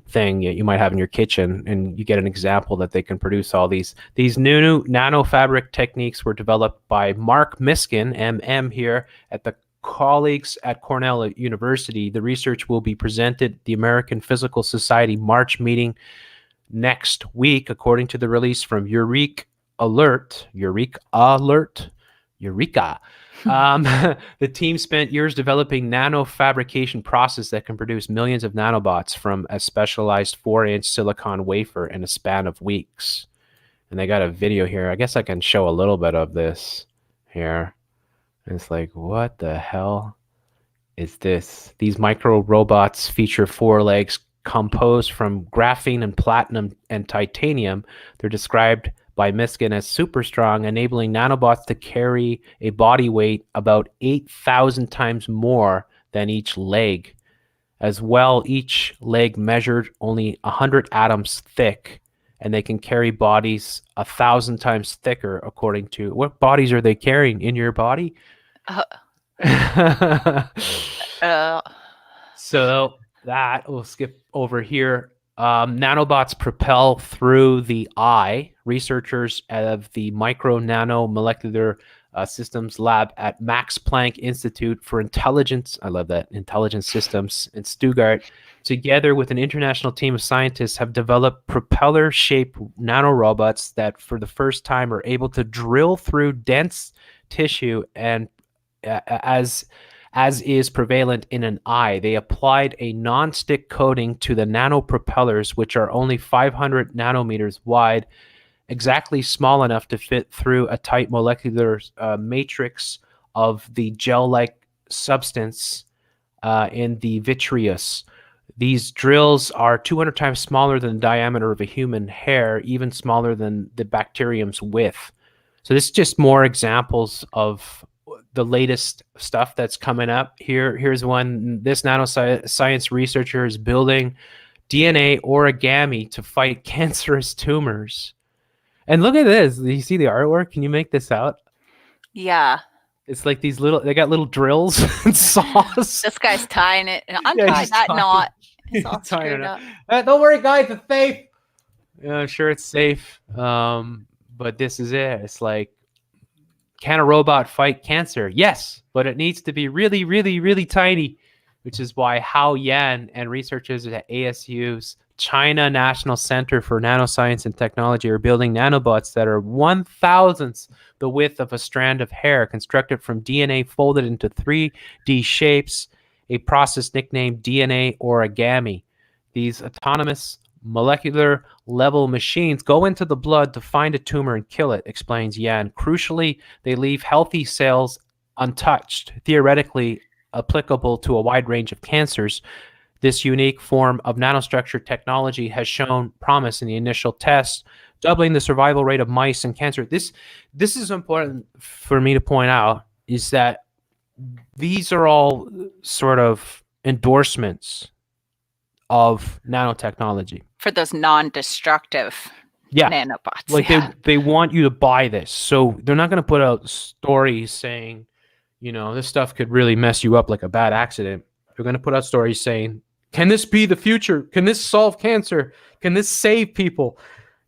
thing you might have in your kitchen, and you get an example that they can produce all these new nanofabric techniques were developed by Mark Miskin, MM, here at the colleagues at Cornell University. The research will be presented at the American Physical Society March meeting next week, according to the release from Eureka Alert. The team spent years developing nanofabrication process that can produce millions of nanobots from a specialized 4-inch silicon wafer in a span of weeks. And they got a video here. I guess I can show a little bit of this here. And it's like, what the hell is this? These micro robots feature 4 legs composed from graphene and platinum and titanium. They're described by Miskin as super strong, enabling nanobots to carry a body weight about 8,000 times more than each leg. As well, each leg measured only 100 atoms thick, and they can carry bodies 1,000 times thicker, according to... What bodies are they carrying in your body? So that, we'll skip over here. Nanobots propel through the eye. Researchers of the Micro Nano Molecular Systems Lab at Max Planck Institute for Intelligence, I love that, Intelligence Systems in Stuttgart, together with an international team of scientists, have developed propeller-shaped nanorobots that for the first time are able to drill through dense tissue and as is prevalent in an eye. They applied a non-stick coating to the nanopropellers, which are only 500 nanometers wide, exactly small enough to fit through a tight molecular matrix of the gel-like substance in the vitreous. These drills are 200 times smaller than the diameter of a human hair, even smaller than the bacterium's width. So this is just more examples of the latest stuff that's coming up. Here's one. This nanoscience researcher is building DNA origami to fight cancerous tumors. And look at this. Do you see the artwork? Can you make this out? Yeah. It's like these they got little drills and saws. This guy's tying it. I'm tying that knot. It's all screwed up. Don't worry, guys. It's safe. I'm sure it's safe. But this is it. It's like, can a robot fight cancer? Yes, but it needs to be really, really, really tiny, which is why Hao Yan and researchers at ASU's China National Center for Nanoscience and Technology are building nanobots that are 1,000th the width of a strand of hair, constructed from DNA folded into 3D shapes, a process nicknamed DNA origami. These autonomous molecular level machines go into the blood to find a tumor and kill it, explains Yan. Crucially, they leave healthy cells untouched, theoretically applicable to a wide range of cancers. This unique form of nanostructure technology has shown promise in the initial tests, doubling the survival rate of mice in cancer. This is important for me to point out, is that these are all sort of endorsements of nanotechnology for those non-destructive nanobots. Like they want you to buy this. So they're not going to put out stories saying, this stuff could really mess you up like a bad accident. They're going to put out stories saying, can this be the future? Can this solve cancer? Can this save people?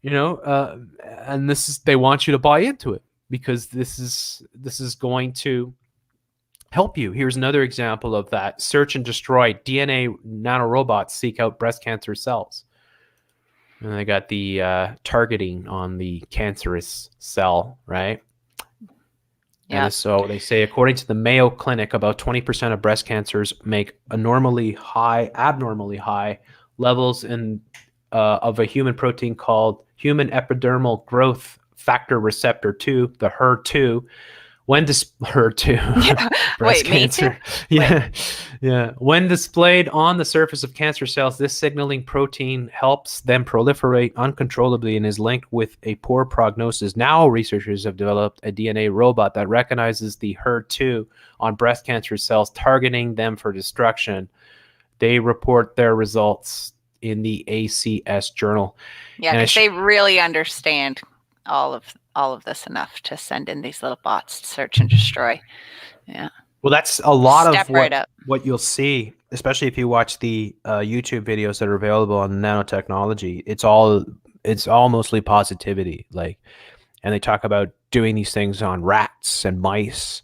And they want you to buy into it because this is going to help you. Here's another example of that. Search and destroy. DNA nanorobots seek out breast cancer cells. And they got the targeting on the cancerous cell, right? Yeah. And so they say, according to the Mayo Clinic, about 20% of breast cancers make abnormally high levels of a human protein called human epidermal growth factor receptor 2, the HER2. When HER2, breast cancer. Yeah. When displayed on the surface of cancer cells, this signaling protein helps them proliferate uncontrollably and is linked with a poor prognosis. Now, researchers have developed a DNA robot that recognizes the HER2 on breast cancer cells, targeting them for destruction. They report their results in the ACS journal. Yeah, because they really understand all of this enough to send in these little bots to search and destroy. Yeah. Well, that's a lot of what you'll see, especially if you watch the YouTube videos that are available on nanotechnology. It's all mostly positivity, and they talk about doing these things on rats and mice,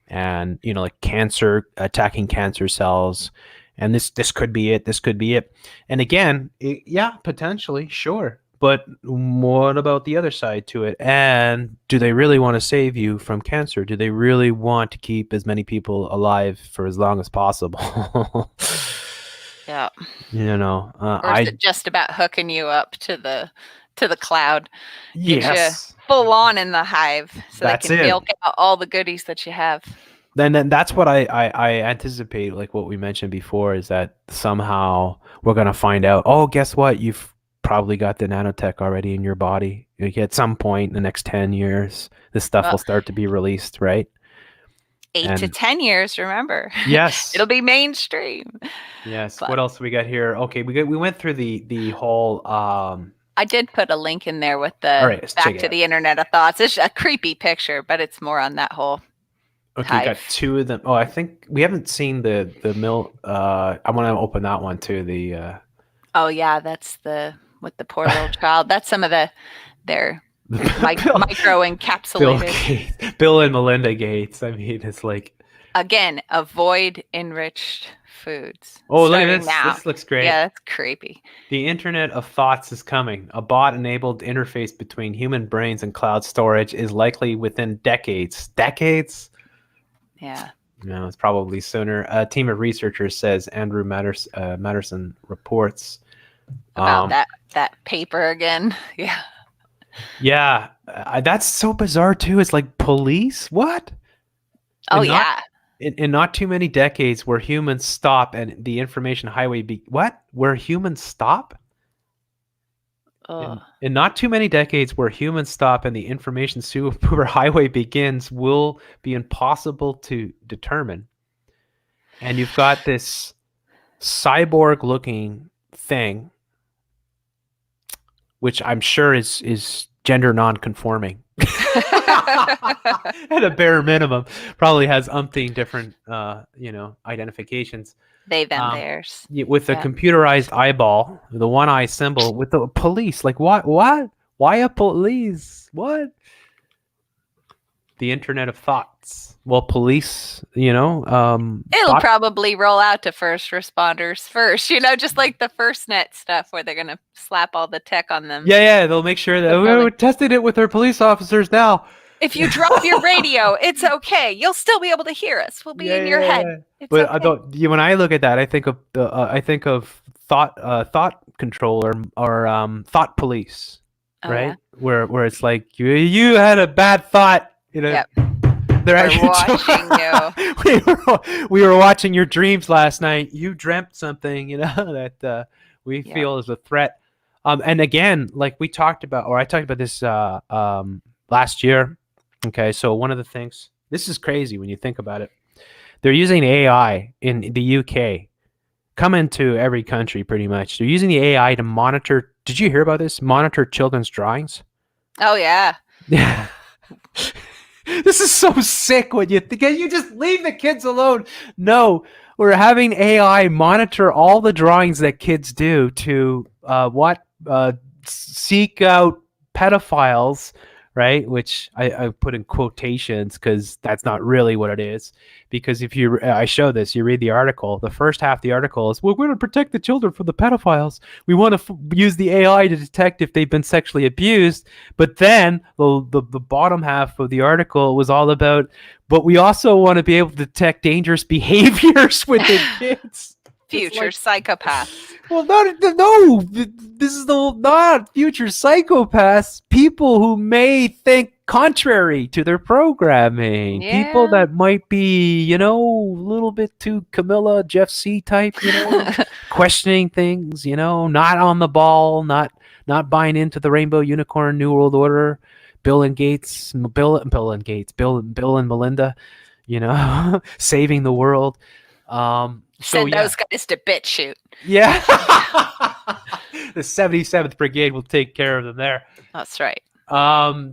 and like cancer, attacking cancer cells, and this could be it. This could be it. And again, potentially, sure. But what about the other side to it? And do they really want to save you from cancer? Do they really want to keep as many people alive for as long as possible? Yeah. Or is it just about hooking you up to the cloud? Yes. You full on in the hive so they can milk out all the goodies that you have. Then that's what I anticipate, like what we mentioned before, is that somehow we're going to find out, oh, guess what? You've probably got the nanotech already in your body. At some point in the next 10 years, this stuff will start to be released, right? 8 to 10 years, remember. Yes. It'll be mainstream. Yes. But what else we got here? Okay, we went through the whole... I did put a link in there with the back to the Internet of Thoughts. It's a creepy picture, but it's more on that whole Okay, you got two of them. Oh, I think we haven't seen the mill. I want to open that one too. The Oh yeah, that's with the poor little child. That's some of their micro encapsulated. Bill and Melinda Gates. I mean, it's like, again, avoid enriched foods. Oh, look at this. Now. This looks great. Yeah, it's creepy. The Internet of Thoughts is coming. A bot-enabled interface between human brains and cloud storage is likely within decades. Decades? Yeah. No, it's probably sooner. A team of researchers, says Andrew Matterson reports. About that paper again. Yeah. Yeah. That's so bizarre, too. It's like police? What? Oh, yeah. In not too many decades where humans stop and the information highway where humans stop? In not too many decades where humans stop and the information super highway begins will be impossible to determine. And you've got this cyborg looking thing, which I'm sure is gender non-conforming. At a bare minimum, probably has umpteen different, identifications. They, them, theirs. With a computerized eyeball, the one eye symbol, with the police. Like, what? Why a police? What? The Internet of Thoughts. Well, police, it'll probably roll out to first responders first, just like the FirstNet stuff where they're going to slap all the tech on them. Yeah, they'll make sure that we're testing it with our police officers now. If you drop your radio, it's okay. You'll still be able to hear us. We'll be in your head. But okay. When I look at that, I think of thought control or thought police, right? Yeah. Where it's like you had a bad thought, Yep. They're actually watching you. We were watching your dreams last night. You dreamt something, that we feel is a threat. And again, like I talked about this last year. Okay, so one of the things, this is crazy when you think about it. They're using AI in the UK, coming to every country pretty much. They're using the AI to monitor. Did you hear about this? Monitor children's drawings. Oh yeah. Yeah. This is so sick when you think you just leave the kids alone. No, we're having AI monitor all the drawings that kids do to seek out pedophiles, right? Which I put in quotations because that's not really what it is. Because if I show this, you read the article, the first half of the article is, well, we're going to protect the children from the pedophiles. We want to use the AI to detect if they've been sexually abused. But then the bottom half of the article was all about, but we also want to be able to detect dangerous behaviors with the kids. Future psychopaths. Well, no, this is not future psychopaths. People who may think contrary to their programming. Yeah. People that might be, a little bit too Camilla, Jeff C type, questioning things, not on the ball, not buying into the Rainbow Unicorn New World Order, Bill and Melinda, saving the world. Send those guys to BitChute. Yeah. The 77th Brigade will take care of them there. That's right.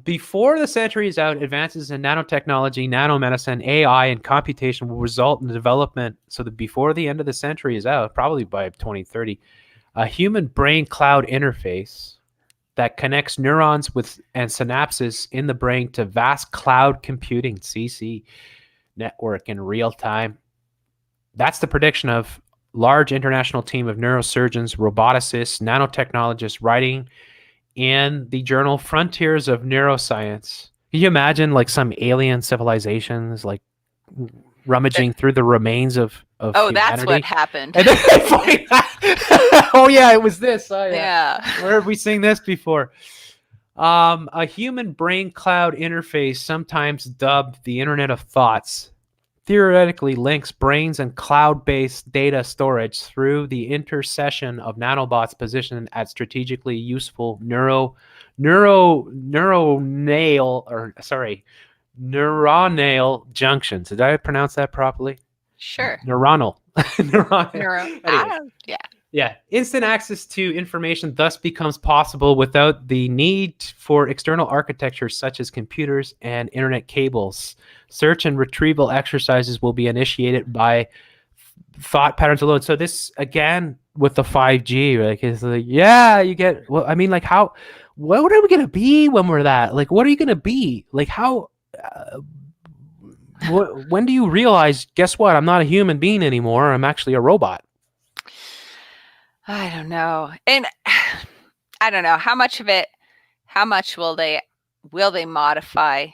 Before the century is out, advances in nanotechnology, nanomedicine, AI, and computation will result in the development. So that before the end of the century is out, probably by 2030, a human brain cloud interface that connects neurons and synapses in the brain to vast cloud computing (CC) network in real time. That's the prediction of large international team of neurosurgeons, roboticists, nanotechnologists writing in the journal Frontiers of Neuroscience. Can you imagine like some alien civilizations like rummaging through the remains of humanity? That's what happened. And then they find oh yeah, it was this. Oh, yeah. Where have we seen this before? A human brain cloud interface, sometimes dubbed the Internet of Thoughts, theoretically links brains and cloud-based data storage through the intersection of nanobots positioned at strategically useful neuronal junctions. Did I pronounce that properly? Sure. Neuronal. Yeah. Yeah. Instant access to information thus becomes possible without the need for external architecture such as computers and internet cables. Search and retrieval exercises will be initiated by thought patterns alone. So this, again, with the 5G, like, it's like, yeah, you get, well, I mean, like, what are we going to be when we're that? Like, what are you going to be? Like, how, when do you realize, guess what? I'm not a human being anymore. I'm actually a robot. I don't know. And I don't know how much will they modify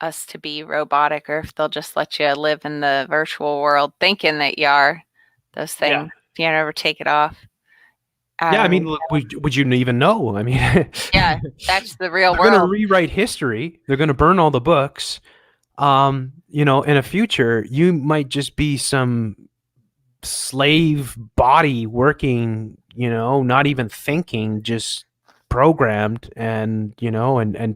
us to be robotic, or if they'll just let you live in the virtual world thinking that you are those things. If you never take it off. I mean, look, would you even know? I mean, yeah, that's the real world. They're going to rewrite history. They're going to burn all the books. In a future, you might just be some slave body working, not even thinking, just programmed and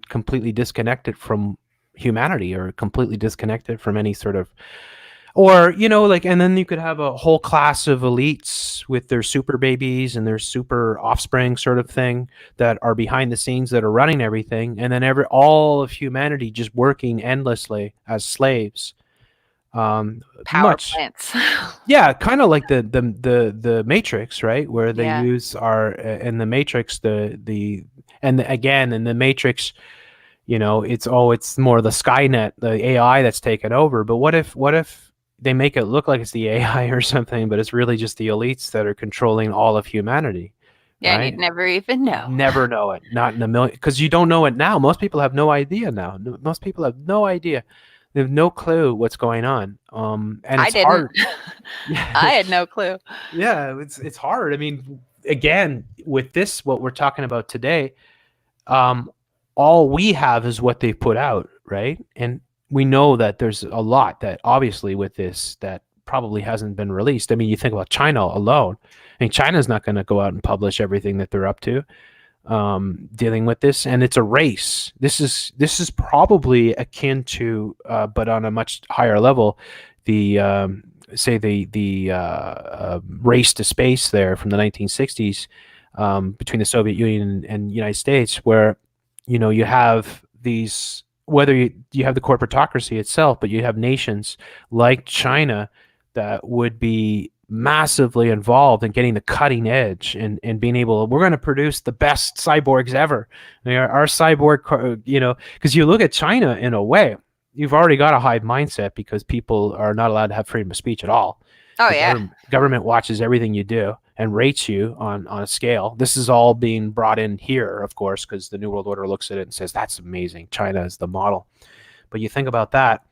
completely disconnected from humanity, or completely disconnected from any sort of Or, like, and then you could have a whole class of elites with their super babies and their super offspring sort of thing that are behind the scenes that are running everything. And then all of humanity just working endlessly as slaves. Power Much. plants. Yeah, kind of like the Matrix, right? Where they Yeah. use in the Matrix, again, in the Matrix, it's more the Skynet, the AI that's taken over. But what if they make it look like it's the AI or something, but it's really just the elites that are controlling all of humanity, Yeah, and right? you'd never even know. Never know it, not in a million, because you don't know it now. Most people have no idea now. Most people have no idea. They have no clue what's going on. And I it's didn't. hard. Yeah, I had no clue. yeah, it's hard. I mean, again, with this, what we're talking about today, um, all we have is what they put out, right? And we know that there's a lot that obviously with this that probably hasn't been released. I mean, you think about China alone. I mean, China's not going to go out and publish everything that they're up to, dealing with this, and it's a race. This is probably akin to, but on a much higher level, the say the race to space there from the 1960s, between the Soviet Union and United States, where you have these, whether you have the corporatocracy itself, but you have nations like China that would be massively involved in getting the cutting edge and being able, we're going to produce the best cyborgs ever. I mean, our cyborg, because you look at China in a way, you've already got a hive mindset because people are not allowed to have freedom of speech at all. Oh, The yeah. government watches everything you do and rates you on a scale. This is all being brought in here, of course, because the New World Order looks at it and says, that's amazing. China is the model. But you think about that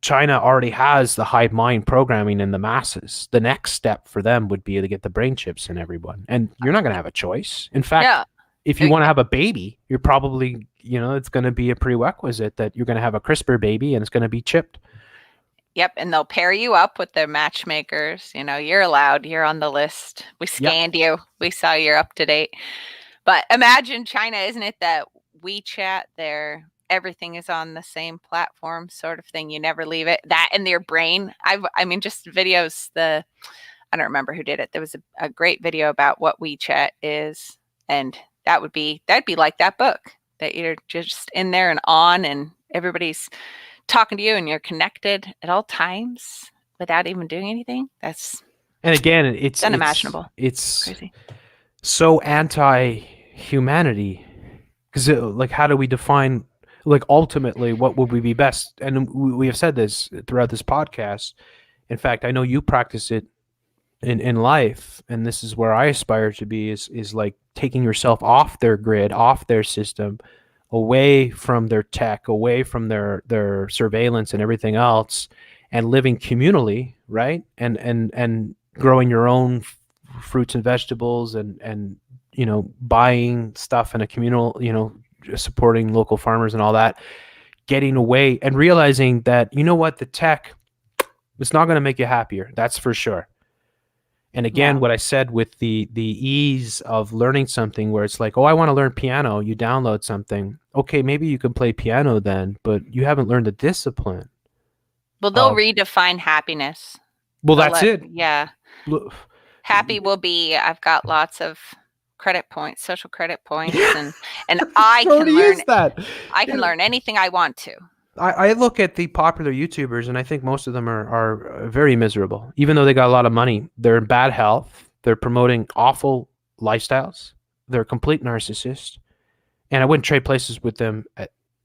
China already has the hive mind programming in the masses. The next step for them would be to get the brain chips in everyone. And you're not going to have a choice. In fact, Yeah. if you want to have a baby, you're probably, it's going to be a prerequisite that you're going to have a CRISPR baby and it's going to be chipped. Yep, and they'll pair you up with their matchmakers. You're allowed. You're on the list. We scanned you. We saw you're up to date. But imagine China, isn't it that WeChat there? Everything is on the same platform, sort of thing. You never leave it. That in your brain. I mean, just videos. I don't remember who did it. There was a great video about what WeChat is, and that'd be like that book that you're just in there and on, and everybody's talking to you and you're connected at all times without even doing anything. That's, and again, it's unimaginable. It's crazy. So anti-humanity, because like, how do we define, like, ultimately what would we be best? And we have said this throughout this podcast. In fact, I know you practice it in life, and this is where I aspire to be, is like taking yourself off their grid, off their system, away from their tech, away from their surveillance and everything else, and living communally, right? And growing your own fruits and vegetables, and buying stuff in a communal, supporting local farmers and all that, getting away and realizing that, what, the tech, it's not going to make you happier. That's for sure. And again, what I said with the ease of learning something, where it's like, oh, I want to learn piano. You download something. Okay, maybe you can play piano then, but you haven't learned the discipline. Well, they'll redefine happiness. Well, that's it. Yeah. Happy will be, I've got lots of credit points, social credit points, and I can learn that. I can learn anything I want to. I look at the popular YouTubers, and I think most of them are very miserable. Even though they got a lot of money, they're in bad health. They're promoting awful lifestyles. They're complete narcissists. And I wouldn't trade places with them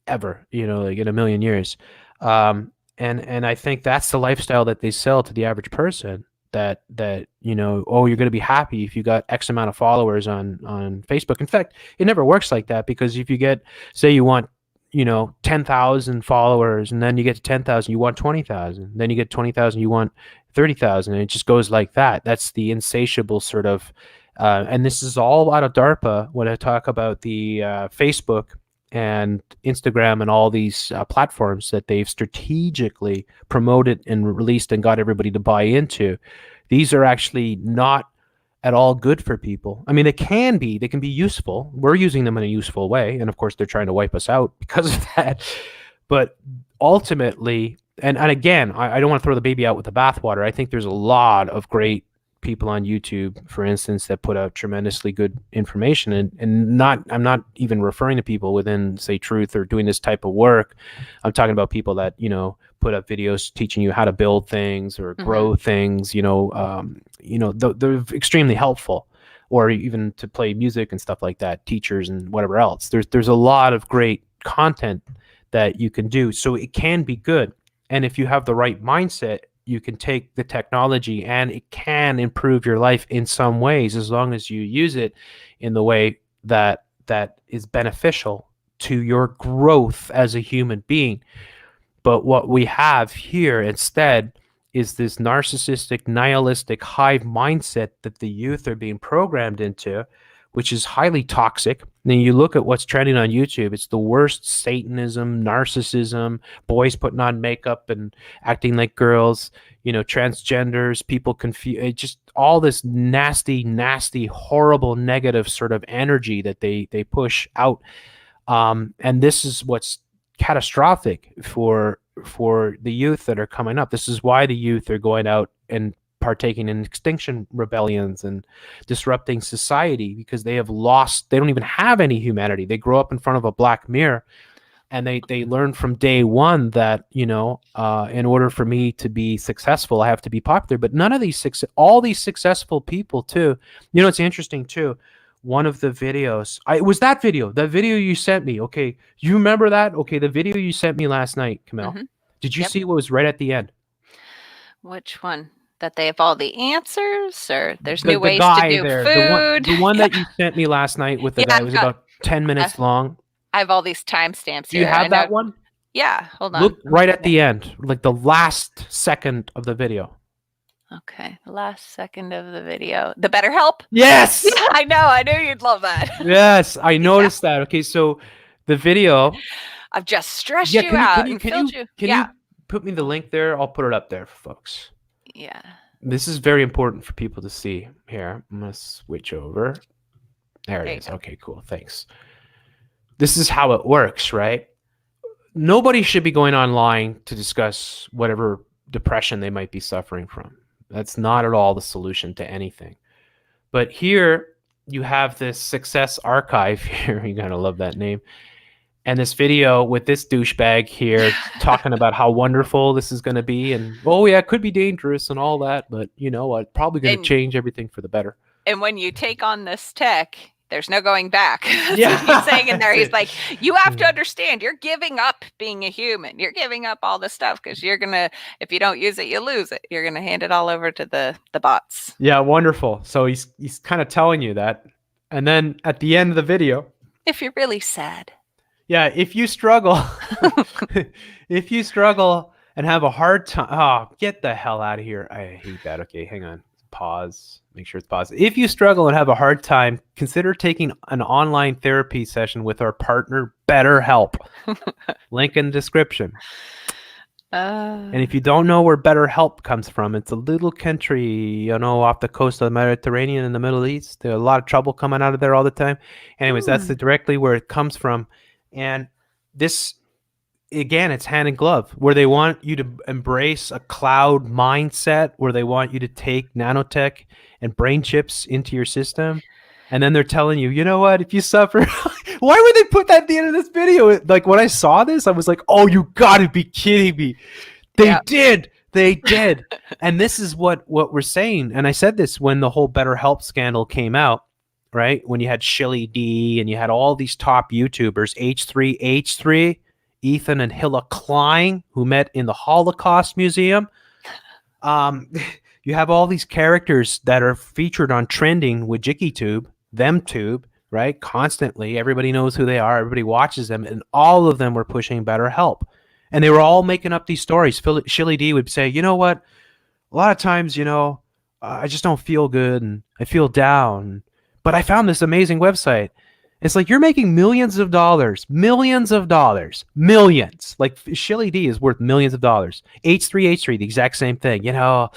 ever, like in a million years. And I think that's the lifestyle that they sell to the average person. That oh, you're going to be happy if you got X amount of followers on Facebook. In fact, it never works like that, because if you get, say you want 10,000 followers, and then you get to 10,000, you want 20,000. Then you get 20,000, you want 30,000, and it just goes like that. That's the insatiable sort of, and this is all out of DARPA when I talk about the Facebook and Instagram and all these platforms that they've strategically promoted and released and got everybody to buy into. These are actually not at all good for people. I mean, they can be useful. We're using them in a useful way. And of course, they're trying to wipe us out because of that. But ultimately, and again, I don't want to throw the baby out with the bathwater. I think there's a lot of great people on YouTube, for instance, that put out tremendously good information, and I'm not even referring to people within, say, Truth or doing this type of work. I'm talking about people that, you know, put up videos teaching you how to build things or grow things, you know, they're extremely helpful, or even to play music and stuff like that, teachers and whatever else. There's a lot of great content that you can do. So it can be good. And if you have the right mindset, you can take the technology and it can improve your life in some ways, as long as you use it in the way that is beneficial to your growth as a human being. But what we have here instead is this narcissistic, nihilistic hive mindset that the youth are being programmed into, which is highly toxic. And then you look at what's trending on YouTube, it's the worst: Satanism, narcissism, boys putting on makeup and acting like girls, you know, transgenders, people confused, just all this nasty, nasty, horrible, negative sort of energy that they push out. And this is what's catastrophic for the youth that are coming up. This is why the youth are going out and partaking in extinction rebellions and disrupting society, because they don't even have any humanity. They grow up in front of a black mirror, and they learn from day one that, you know, in order for me to be successful, I have to be popular. But none of these all these successful people too, you know, it's interesting too. One of the videos, it was that video you sent me. Okay, you remember that? Okay, the video you sent me last night, Camille. Did you see what was right at the end? Which one? That they have all the answers, or there's new ways to do food? The one that you sent me last night with the guy, it was about 10 minutes long. I have all these timestamps here. Do you have that one? Yeah, hold on. Look right at the end, like the last second of the video. Okay, the last second of the video. The BetterHelp? Yes! Yeah, I know. I knew you'd love that. Yes, I noticed that. Okay, so the video. I've just stressed you out and filled you. Can you put me the link there? I'll put it up there for folks. Yeah. This is very important for people to see. Here, I'm going to switch over. There it is. Okay, cool. Thanks. This is how it works, right? Nobody should be going online to discuss whatever depression they might be suffering from. That's not at all the solution to anything. But here you have this success archive here. You're going to love that name. And this video with this douchebag here talking about how wonderful this is going to be. And, oh, yeah, it could be dangerous and all that. But you know what? Probably going to change everything for the better. And when you take on this tech, there's no going back. That's what he's saying in there. He's like, you have to understand, you're giving up being a human. You're giving up all this stuff because you're going to, if you don't use it, you lose it. You're going to hand it all over to the bots. Yeah, wonderful. So he's kind of telling you that. And then at the end of the video, if you're really sad. Yeah, if you struggle, and have a hard time, oh, get the hell out of here. I hate that. Okay, hang on. Pause. Make sure it's paused. If you struggle and have a hard time, consider taking an online therapy session with our partner, BetterHelp. Link in the description. And if you don't know where BetterHelp comes from, it's a little country, you know, off the coast of the Mediterranean in the Middle East. There's a lot of trouble coming out of there all the time. Anyways, that's directly where it comes from. And this, again, it's hand in glove, where they want you to embrace a cloud mindset, where they want you to take nanotech and brain chips into your system. And then they're telling you, you know what, if you suffer, why would they put that at the end of this video? Like, when I saw this, I was like, oh, you gotta be kidding me. They did. And this is what we're saying. And I said this when the whole BetterHelp scandal came out, right? When you had Shilly D and you had all these top YouTubers, H3, Ethan and Hilla Klein, who met in the Holocaust Museum. You have all these characters that are featured on trending with JikiTube, ThemTube, right? Constantly. Everybody knows who they are. Everybody watches them. And all of them were pushing BetterHelp. And they were all making up these stories. Shilly D would say, you know what? A lot of times, you know, I just don't feel good and I feel down. But I found this amazing website. It's like, you're making millions of dollars. Like Shilly D is worth millions of dollars. H3, the exact same thing. You know,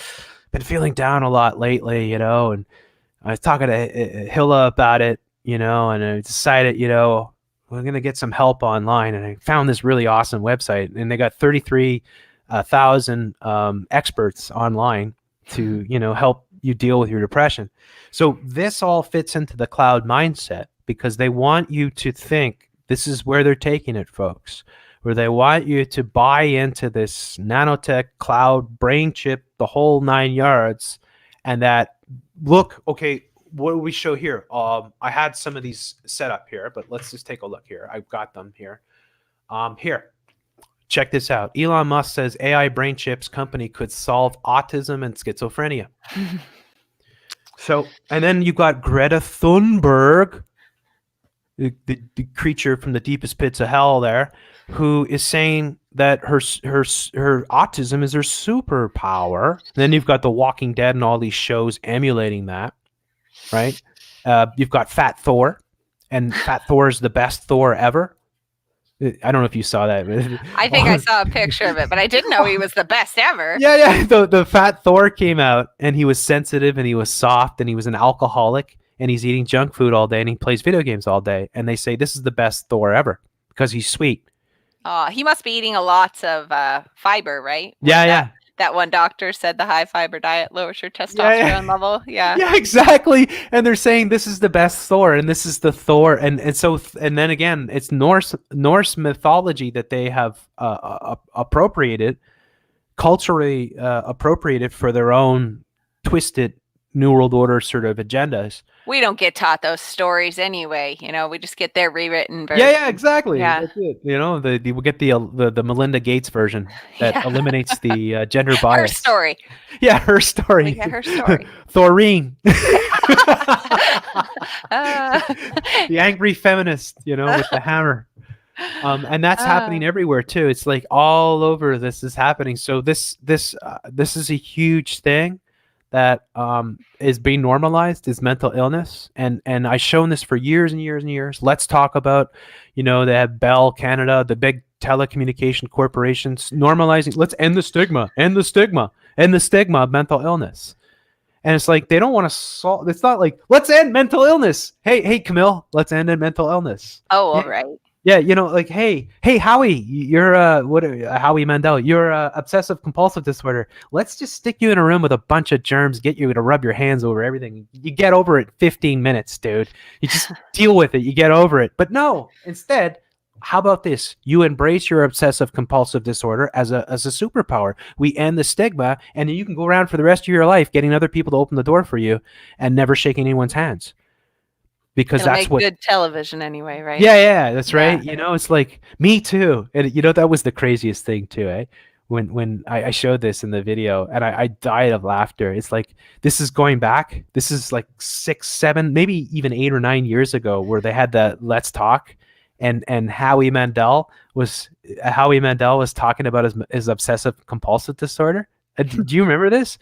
been feeling down a lot lately, you know, and I was talking to Hilla about it, you know, and I decided, you know, we're going to get some help online. And I found this really awesome website, and they got 33 1,000 experts online to, help you deal with your depression. So this all fits into the cloud mindset because they want you to think this is where they're taking it, folks, where they want you to buy into this nanotech cloud brain chip, the whole 9 yards, and that, look, okay, what do we show here? I had some of these set up here, but let's just take a look here. I've got them here. Here, check this out. Elon Musk says AI brain chips company could solve autism and schizophrenia. So, and then you got Greta Thunberg, the creature from the deepest pits of hell there, who is saying that her autism is her superpower. And then you've got The Walking Dead and all these shows emulating that, right? You've got Fat Thor, and Fat Thor is the best Thor ever. I don't know if you saw that. I think I saw a picture of it, but I didn't know he was the best ever. Yeah. The Fat Thor came out, and he was sensitive, and he was soft, and he was an alcoholic, and he's eating junk food all day, and he plays video games all day. And they say this is the best Thor ever because he's sweet. He must be eating a lot of fiber, right? Yeah. That one doctor said the high fiber diet lowers your testosterone level. Yeah, exactly. And they're saying this is the best Thor, and this is the Thor, and then again, it's Norse mythology that they have appropriated, culturally appropriated for their own twisted New World Order sort of agendas. We don't get taught those stories anyway. We just get their rewritten version. Yeah, exactly. Yeah. That's it. We'll get the Melinda Gates version that eliminates the gender bias. Her story. Yeah, her story. We get her story. Thoreen. The angry feminist, with the hammer. And that's happening everywhere too. It's like all over this is happening. So this is a huge thing that is being normalized, is mental illness. And I've shown this for years and years and years. Let's talk about, they have Bell Canada, the big telecommunication corporations normalizing, let's end the stigma of mental illness. And it's like, they don't want to solve, it's not like, let's end mental illness. Hey, Camille, let's end mental illness. Oh, all right. Yeah, like, hey, Howie, you're Howie Mandel, you're obsessive compulsive disorder. Let's just stick you in a room with a bunch of germs, get you to rub your hands over everything. You get over it 15 minutes, dude. You just deal with it. You get over it. But no, instead, how about this? You embrace your obsessive compulsive disorder as a superpower. We end the stigma, and then you can go around for the rest of your life getting other people to open the door for you and never shaking anyone's hands. Because it'll that's make what good television anyway, right? Yeah, that's right. It's like Me Too, and that was the craziest thing too, eh? When I showed this in the video, and I died of laughter. It's like, this is going back. This is like 6, 7, maybe even 8 or 9 years ago, where they had the Let's Talk, and Howie Mandel was talking about his obsessive compulsive disorder. Do you remember this?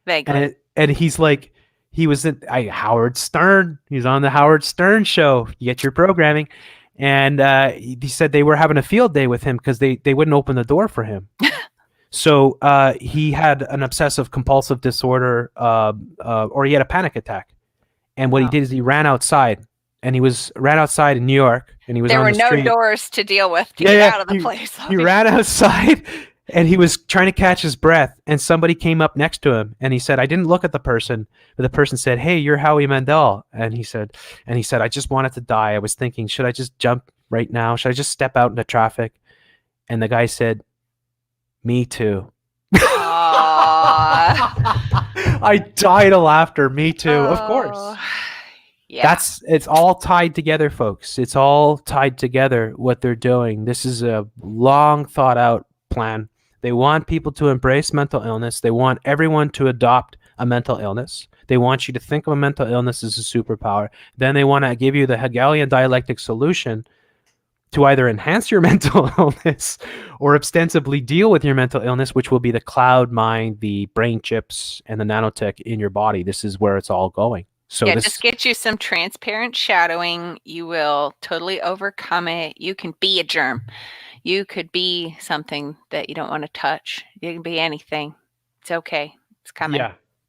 Vaguely. And he's like, he was in Howard Stern. He's on the Howard Stern show. You get your programming. And he said they were having a field day with him because they wouldn't open the door for him. So he had an obsessive compulsive disorder, or he had a panic attack. And what he did is he ran outside. And he ran outside in New York. And he was there on were the no street. Doors to deal with to get out of the place. He ran outside. And he was trying to catch his breath, and somebody came up next to him, and he said, "I didn't look at the person," but the person said, "Hey, you're Howie Mandel," and he said, "I just wanted to die. I was thinking, should I just jump right now? Should I just step out into traffic?" And the guy said, "Me too." I died of laughter. Me too, of course. Yeah. It's all tied together, folks. It's all tied together what they're doing. This is a long thought out plan. They want people to embrace mental illness. They want everyone to adopt a mental illness. They want you to think of a mental illness as a superpower. Then they want to give you the Hegelian dialectic solution to either enhance your mental illness or ostensibly deal with your mental illness, which will be the cloud mind, the brain chips, and the nanotech in your body. This is where it's all going. So just get you some transparent shadowing. You will totally overcome it. You can be a germ. You could be something that you don't want to touch. You can be anything. It's okay. It's coming.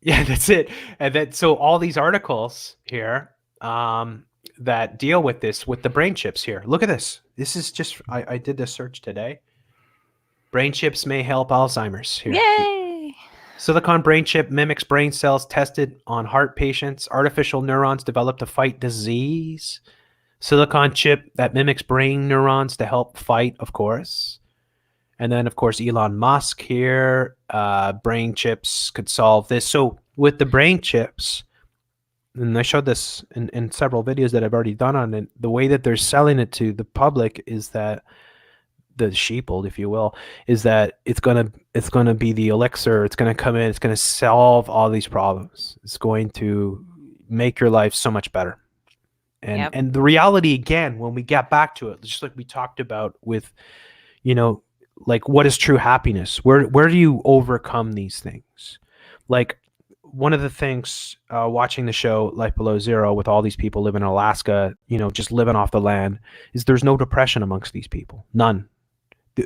Yeah, that's it. And so all these articles here that deal with this, with the brain chips here. Look at this. This is just, I did this search today. Brain chips may help Alzheimer's here. Yay! Silicon brain chip mimics brain cells tested on heart patients. Artificial neurons developed to fight disease. Silicon chip that mimics brain neurons to help fight, of course. And then, of course, Elon Musk here. Brain chips could solve this. So with the brain chips, and I showed this in several videos that I've already done on it, the way that they're selling it to the public is that the sheeple, if you will, is that it's gonna be the elixir. It's gonna come in. It's gonna solve all these problems. It's going to make your life so much better. And the reality, again, when we get back to it, just like we talked about with, like, what is true happiness? Where do you overcome these things? Like, one of the things watching the show Life Below Zero with all these people living in Alaska, just living off the land, is there's no depression amongst these people. None.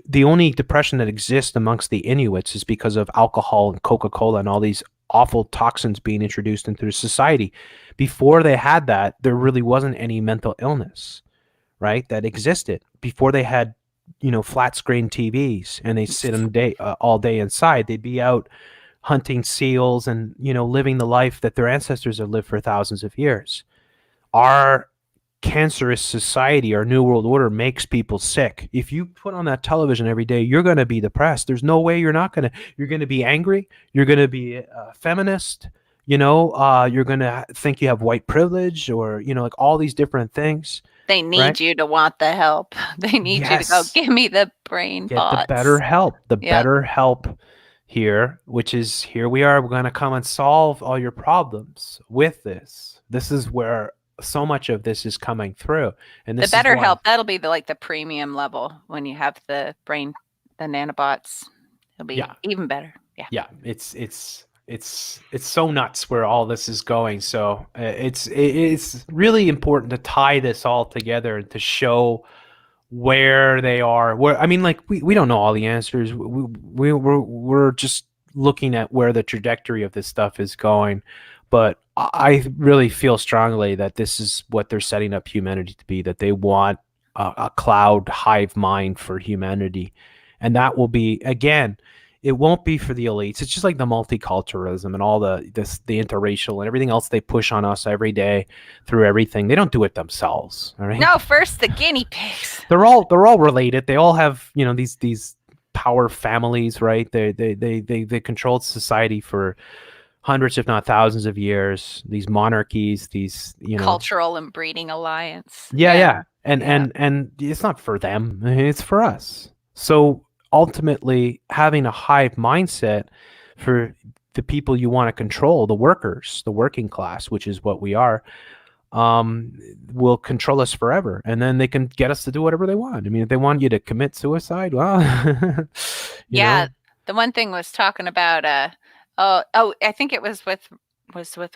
The only depression that exists amongst the Inuits is because of alcohol and Coca-Cola and all these awful toxins being introduced into society. Before they had that, there really wasn't any mental illness, right, that existed. Before they had, flat screen TVs and they sit all day inside, they'd be out hunting seals and, living the life that their ancestors have lived for thousands of years. Our cancerous society, our new world order, makes people sick. If you put on that television every day, you're going to be depressed. There's no way you're going to be angry. You're going to be a feminist. You're going to think you have white privilege, or, like all these different things. They need you to want the help. They need you to go, give me the brain bots. Get the better help. Better help here, which is, here we are. We're going to come and solve all your problems with this. This is where so much of this is coming through. And this the better help, that'll be the premium level when you have the nanobots. It'll be even better. Yeah. It's so nuts where all this is going. So it's really important to tie this all together and to show where they are. We don't know all the answers. We're just looking at where the trajectory of this stuff is going. But I really feel strongly that this is what they're setting up humanity to be, that they want a cloud hive mind for humanity. And that will be, again, it won't be for the elites. It's just like the multiculturalism and all the interracial and everything else they push on us every day through everything. They don't do it themselves. All right. No, first the guinea pigs. They're all related. They all have, these power families, right? They controlled society for hundreds, if not thousands of years. These monarchies, these, cultural and breeding alliance. Yeah. And it's not for them. It's for us. So ultimately, having a hive mindset for the people you want to control, the workers, the working class, which is what we are, will control us forever. And then they can get us to do whatever they want. I mean, if they want you to commit suicide, well, you know. The one thing was talking about, I think it was with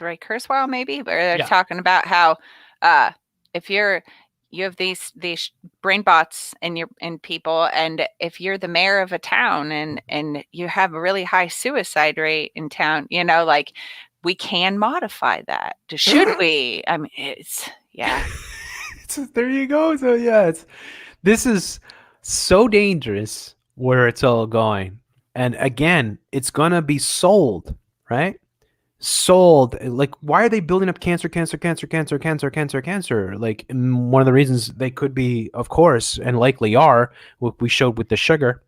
Ray Kurzweil, maybe, where they're talking about how if you have these brain bots in people, and if you're the mayor of a town and you have a really high suicide rate in town, we can modify that. Should we? I mean, there you go. So this is so dangerous where it's all going. And again, it's going to be sold, right? Sold. Like, why are they building up cancer? Like, one of the reasons they could be, of course, and likely are, what we showed with the sugar,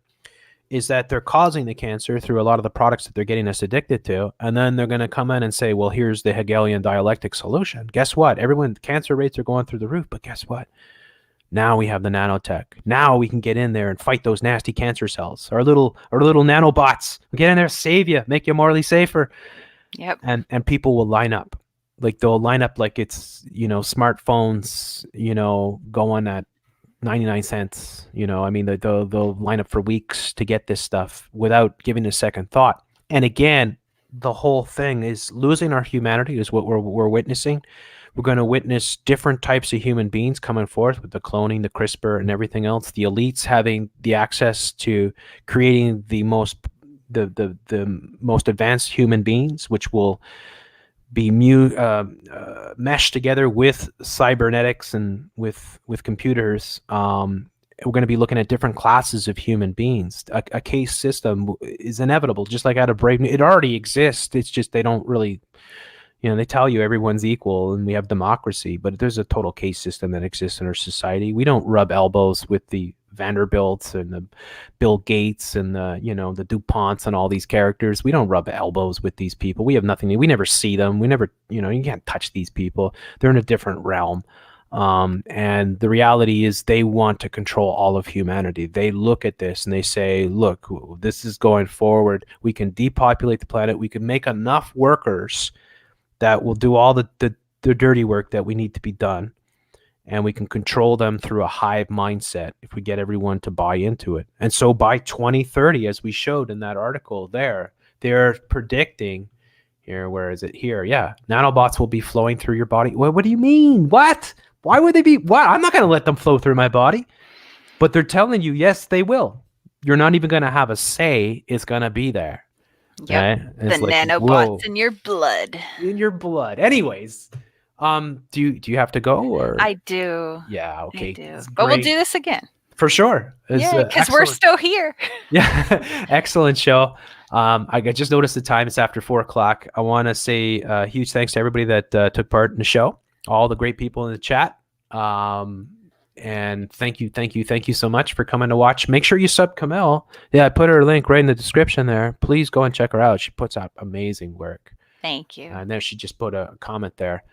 is that they're causing the cancer through a lot of the products that they're getting us addicted to. And then they're going to come in and say, well, here's the Hegelian dialectic solution. Guess what? Cancer rates are going through the roof, but guess what? Now we have the nanotech. Now we can get in there and fight those nasty cancer cells. Our little nanobots. We get in there, save you, make you morally safer. Yep. And people will line up. Like, they'll line up like it's, smartphones, going at 99 cents. They'll line up for weeks to get this stuff without giving a second thought. And again, the whole thing is losing our humanity is what we're witnessing. We're going to witness different types of human beings coming forth with the cloning, the CRISPR, and everything else. The elites having the access to creating the most advanced human beings, which will be meshed together with cybernetics and with computers, we're going to be looking at different classes of human beings. A case system is inevitable, just like out of Brave. It already exists. It's just they don't really, they tell you everyone's equal and we have democracy, but there's a total case system that exists in our society. We don't rub elbows with the Vanderbilts and the Bill Gates and the DuPonts and all these characters. We don't rub elbows with these people. We have nothing. We never see them. We never, you can't touch these people. They're in a different realm. And the reality is they want to control all of humanity. They look at this and they say, look, this is going forward. We can depopulate the planet. We can make enough workers that will do all the dirty work that we need to be done. And we can control them through a hive mindset if we get everyone to buy into it. And so by 2030, as we showed in that article there, they're predicting here, where is it here? Yeah, nanobots will be flowing through your body. What do you mean? What? Why would they be? What? I'm not going to let them flow through my body. But they're telling you, yes, they will. You're not even going to have a say. It's going to be there. Yep. Right? The nanobots in your blood. In your blood. Anyways, do you have to go, or? I do. Yeah, okay. I do. But we'll do this again. For sure. Yeah, because we're still here. Yeah, excellent show. I just noticed the time. It's after 4:00. I want to say huge thanks to everybody that took part in the show, all the great people in the chat. And thank you so much for coming to watch. Make sure you sub Camille. Yeah, I put her link right in the description there. Please go and check her out. She puts out amazing work. Thank you. And there she just put a comment there.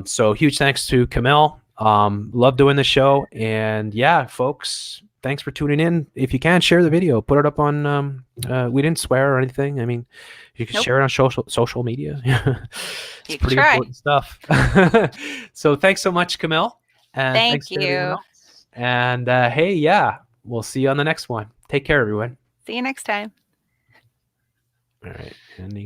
So huge thanks to Camille. Love doing the show. And yeah, folks, thanks for tuning in. If you can, share the video. Put it up on, we didn't swear or anything. I mean, you can share it on social media. It's pretty important stuff. So thanks so much, Camille. And thank you. And hey, yeah, we'll see you on the next one. Take care, everyone. See you next time. All right. Ending.